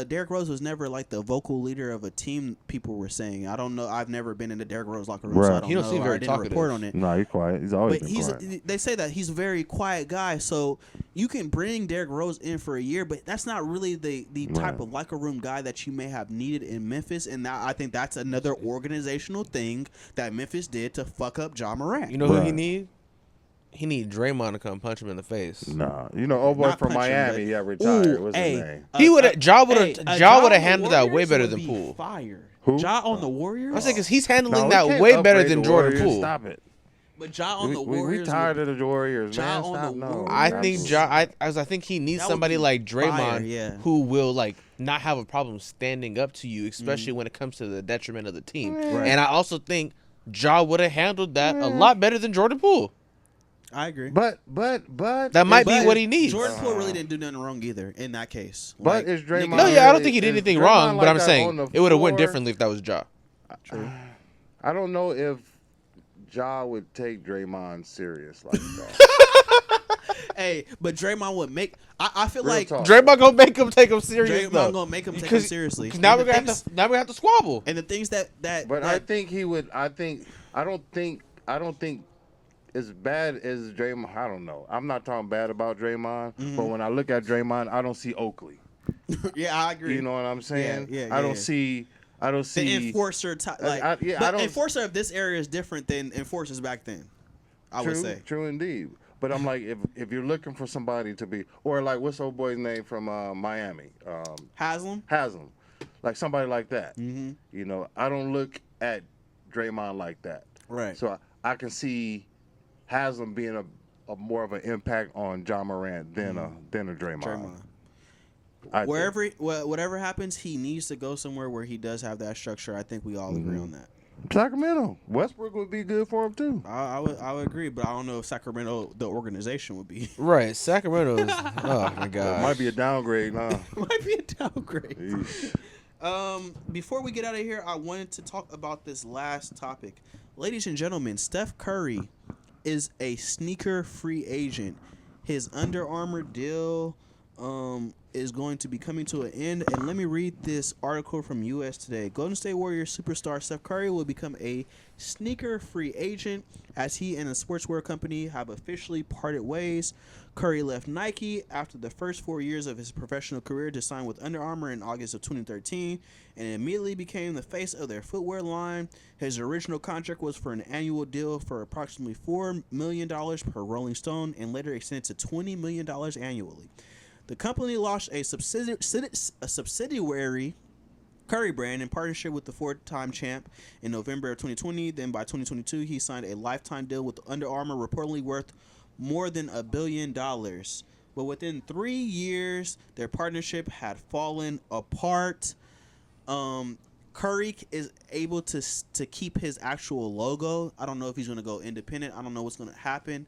Derrick Rose was never like the vocal leader of a team. People were saying, I don't know. I've never been in the Derrick Rose locker room, so Right. I don't He don't know. seem or very I didn't talkative. report on it. No, he's quiet. He's always But been quiet. they say that he's a very quiet guy, so you can bring Derrick Rose in for a year, but that's not really the type Right. of locker room guy that you may have needed in Memphis. And now I think that's another organizational thing that Memphis did to fuck up Ja Morant. You know who he Right. need? He need Draymond to come punch him in the face. Nah, old boy Not from punch him, Miami, but- yeah, retired. Ooh, What's hey, his name? He would've- Ja would've- hey, Ja on would've the handled that way Warriors better would than be Poole. Fired. Who? Ja on the Warriors. I was saying, because he's No, handling we that can't way better upgrade than the Jordan Warriors. Poole. Stop it. But Ja on the We Warriors. tired would- of the Warriors, Ja man. on Stop. the No. Warriors. I think Absolutely. I think he needs That would somebody be like Draymond fire, yeah. who will like not have a problem standing up to you, especially when it comes to the detriment of the team. Right. And I also think Ja would have handled that a lot better than Jordan Poole. I agree. But That might be But what he needs. Jordan Poole really didn't do nothing wrong either in that case. But Like, is Draymond- No, yeah, I don't really- think he did is anything Draymond wrong, but like I'm that on saying the it would have went floor? differently if that was Ja. True. I don't know if Ja would take Draymond serious like that. Hey, but Draymond would make. I feel Real like talk. Draymond gonna make him take him serious Draymond though. gonna make him take him Because- seriously. Because now And we're the gonna things- have to squabble. And the things that But I think he would. I don't think as bad as Draymond. I don't know. I'm not talking bad about Draymond, but when I look at Draymond, I don't see Oakley. yeah, I agree. You know what I'm saying? Yeah, I don't yeah. see. I don't The see. enforcer type, like, I but don't- enforcer of this area is different than enforcers back then. I would say. True indeed. But I'm like, if you're looking for somebody to be, or like, what's old boy's name from Miami? Haslam. Like somebody like that. Mm-hmm. You know, I don't look at Draymond like that. Right. So I can see Haslam being a more of an impact on Ja Morant than a Draymond. Whatever happens, he needs to go somewhere where he does have that structure. I think we all agree on that. Sacramento. Westbrook would be good for him too. I would agree, but I don't know if Sacramento, the organization, would be. Right, Sacramento is. Oh my god, It might be a downgrade, huh? Might be a downgrade. Before we get out of here, I wanted to talk about this last topic. Ladies and gentlemen, Steph Curry is a sneaker free agent. His Under Armour deal is going to be coming to an end. And let me read this article from US Today. Golden State Warriors superstar Steph Curry will become a sneaker free agent as he and a sportswear company have officially parted ways. Curry left Nike after the first 4 years of his professional career to sign with Under Armour in August of 2013 and immediately became the face of their footwear line. His original contract was for an annual deal for approximately $4 million per Rolling Stone and later extended to $20 million annually. The company launched a subsidiary Curry brand in partnership with the four-time champ in November of 2020. Then by 2022, he signed a lifetime deal with Under Armour, reportedly worth more than $1 billion. But within 3 years, their partnership had fallen apart. Curry is able to keep his actual logo. I don't know if he's going to go independent. I don't know what's going to happen.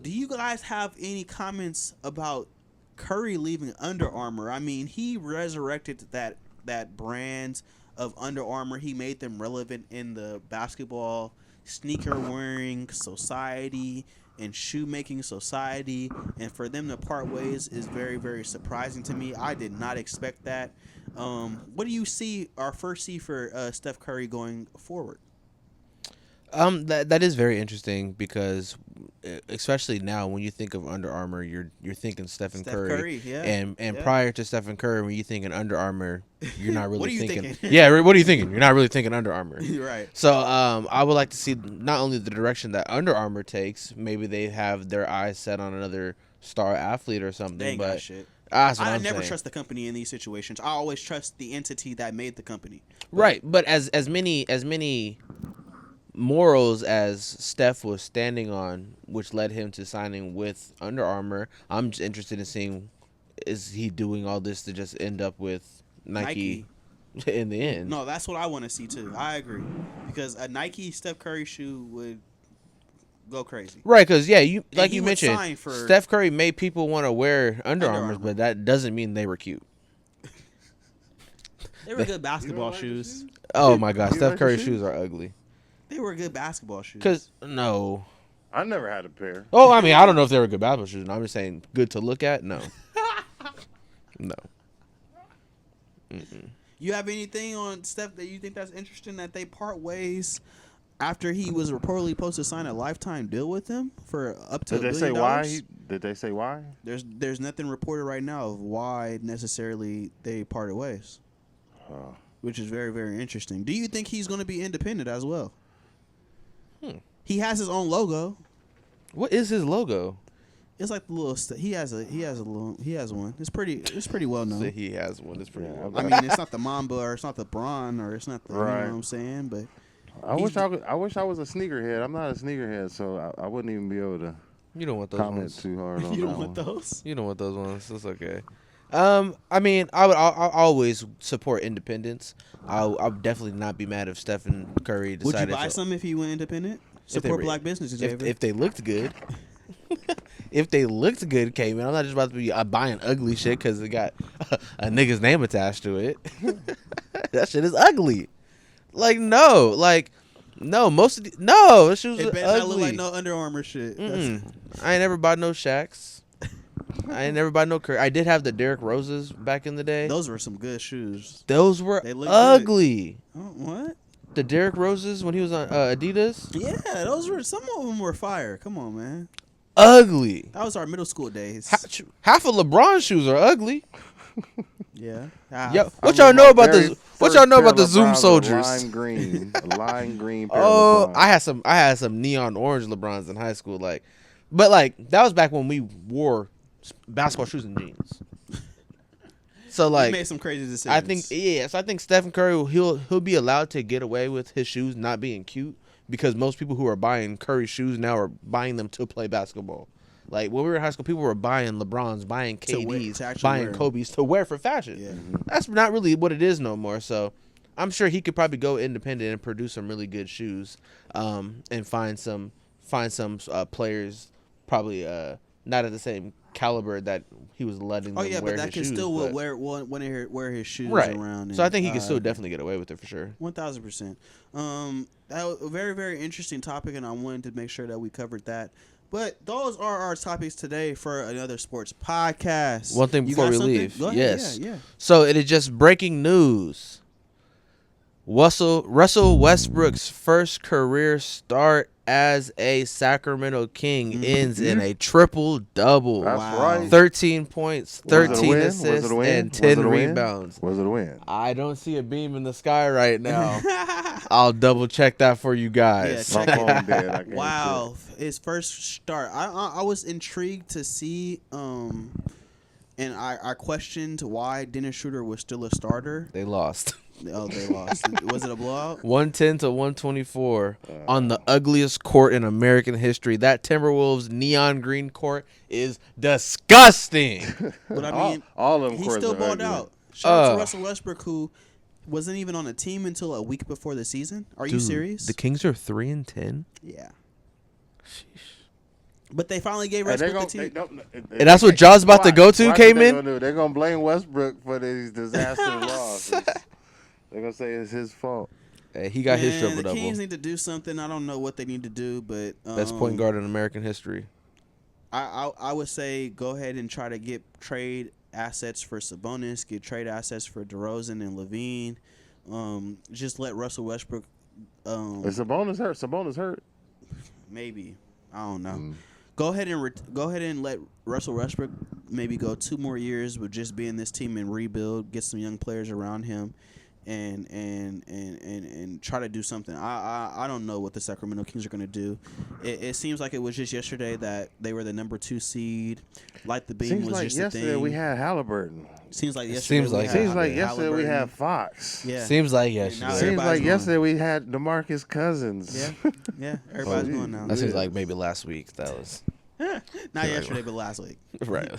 Do you guys have any comments about Curry leaving Under Armour? I mean, he resurrected that brand of Under Armour. He made them relevant in the basketball sneaker wearing society and shoemaking society, and for them to part ways is very, very surprising to me. I did not expect that. What do you see for Steph Curry going forward? That is very interesting because, especially now, when you think of Under Armour, you're thinking Stephen Curry. Yeah. And prior to Stephen Curry, when you think Under Armour, you're not really What are you thinking. thinking? Yeah, what are you thinking? You're not really thinking Under Armour. Right. So I would like to see not only the direction that Under Armour takes, maybe they have their eyes set on another star athlete or something. They ain't but got shit. I never trust the company in these situations. I always trust the entity that made the company. Right, but as many morals as Steph was standing on, which led him to signing with Under Armour, I'm just interested in seeing, is he doing all this to just end up with Nike. In the end? No, that's what I want to see too. I agree, because a Nike Steph Curry shoe would go crazy. Right, because you And he you would mentioned, sign for Steph Curry made people want to wear Under Under Armours, Armour. but that doesn't mean they were cute. They were good basketball like the shoes. shoes? Oh my God, You Steph like the Curry's shoes? shoes are ugly. They were good basketball shoes. Cause no. I never had a pair. Oh, I mean, I don't know if they were good basketball shoes. I'm just saying, good to look at. No. No. Mm-mm. You have anything on Steph that you think that's interesting that they part ways after he was reportedly supposed to sign a lifetime deal with him for up to $1 Did they billion? say why? Did they say why? There's nothing reported right now of why necessarily they parted ways, which is very, very interesting. Do you think he's going to be independent as well? He has his own logo. What is his logo? It's like the little. He has one. It's pretty well known. Say he has one. It's pretty well. I mean, it's not the Mamba or it's not the Braun or it's not the. Right. You know what I'm saying? But I wish I was a sneakerhead. I'm not a sneakerhead, so I wouldn't even be able to You don't want those comment ones. too hard on you that don't want one. those. You don't want those ones. It's okay. I mean, I'll always support independence. I'll definitely not be mad if Stephen Curry Would decided you buy to. some if he went independent? If they Support were- black businesses, if, David. if they looked good. If they looked good, Cayman, I'm not just about to be buying ugly shit because it got a nigga's name attached to it. That shit is ugly. No, most of the shoes It are better not ugly. look like no Under Armour shit. I ain't never bought no Shaqs. I ain't never bought no Curry. I did have the Derrick Roses back in the day. Those were some good shoes. Those were They look ugly. Oh, what? The Derrick Roses when he was on Adidas, Yeah, some of them were fire. Come on, man. ugly. That was our middle school days. Half of LeBron's shoes are ugly. Yeah. Yo, what y'all know about the Zoom soldiers? Lime green, a lime green. Oh, I had some neon orange LeBrons in high school, but that was back when we wore basketball shoes and jeans. So he made some crazy decisions. I think Stephen Curry he'll be allowed to get away with his shoes not being cute because most people who are buying Curry shoes now are buying them to play basketball. Like when we were in high school, people were buying LeBrons, buying KDs, buying Kobe's to wear for fashion. Yeah. That's not really what it is no more. So I'm sure he could probably go independent and produce some really good shoes, and find some players probably not at the same caliber that he was letting them wear his shoes. Oh yeah, but that can still wear his shoes right around. So I think he can still definitely get away with it for sure. 1,000%. That was a very, very interesting topic, and I wanted to make sure that we covered that. But those are our topics today for another sports podcast. One thing before we leave. Go ahead. Yes. Yeah. So it is just breaking news. Russell Westbrook's first career start as a Sacramento King ends in a triple-double. That's right. 13 points, 13 Was it a assists, win? and Was 10 it a win? rebounds. Was it a win? I don't see a beam in the sky right now. I'll double-check that for you guys. Yeah, My phone dead. I can't Wow, his first start. I was intrigued to see, and I questioned why Dennis Schroeder was still a starter. They lost. Oh, they lost. Was it a blowout? 110 to 124 on the ugliest court in American history. That Timberwolves neon green court is disgusting. But I mean, all of them he courts still are balled ugly. out. Shout out to Russell Westbrook, who wasn't even on a team until a week before the season. Are you serious? The Kings are 3-10. Yeah. But they finally gave Westbrook the team. And that's what Ja's about to go to, K-Man? They're going to blame Westbrook for these disastrous losses. They're going to say it's his fault. Hey, he got his The triple-double. Kings need to do something. I don't know what they need to do, but Best point guard in American history. I would say go ahead and try to trade assets for Sabonis, get trade assets for DeRozan and Levine. Just let Russell Westbrook. Is Sabonis hurt? Maybe, I don't know. Go ahead and let Russell Westbrook maybe go 2 more years with just being this team and rebuild, get some young players around him, and try to do something. I don't know what the Sacramento Kings are going to do. It seems like it was just yesterday that they were the number 2 seed. Light the beam was just a thing. Seems like yesterday we had Halliburton. Seems like yesterday we had Fox. Yeah. Seems like yesterday. Seems like yesterday we had DeMarcus Cousins. Yeah. Everybody's going now. That seems like maybe last week. That was not yesterday, but last week. right.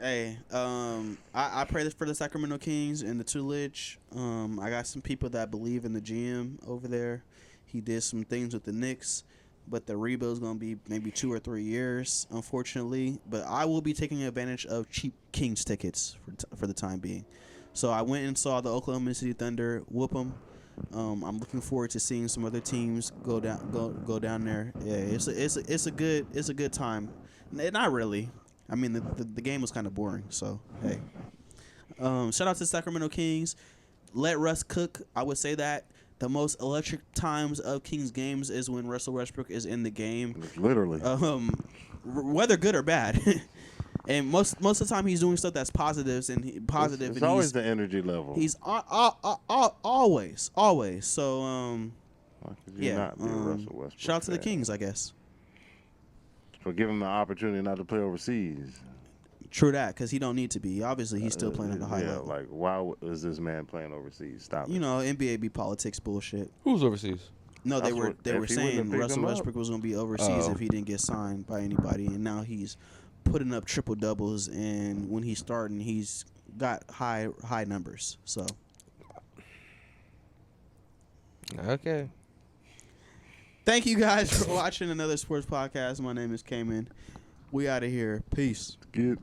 Hey, I pray this for the Sacramento Kings and the Tulich. I got some people that believe in the GM over there. He did some things with the Knicks, but the rebuild's going to be maybe 2 or 3 years, unfortunately. But I will be taking advantage of cheap Kings tickets for the time being. So I went and saw the Oklahoma City Thunder whoop them. I'm looking forward to seeing some other teams go down there. Yeah, it's a good time. Not really. I mean, the game was kind of boring. So hey, shout out to Sacramento Kings. Let Russ cook. I would say that the most electric times of Kings games is when Russell Westbrook is in the game. Literally. Whether good or bad. And most of the time he's doing stuff that's positives and positive. It's and always the energy level. He's always. So Why could you not be a Russell Westbrook shout out to the fan? Kings, I guess. For giving him the opportunity not to play overseas. True that, because he don't need to be. Obviously, he's still playing at a high level. Like why is this man playing overseas? Stop it. NBA be politics bullshit. Who's overseas? No, they That's were what- they if were he wouldn't saying have picked Russell him up. Westbrook was going to be overseas Oh. if he didn't get signed by anybody, and now he's putting up triple doubles, and when he's starting, he's got high numbers. So Okay. thank you guys for watching another sports podcast. My name is Cayman. We out of here. Peace. Good.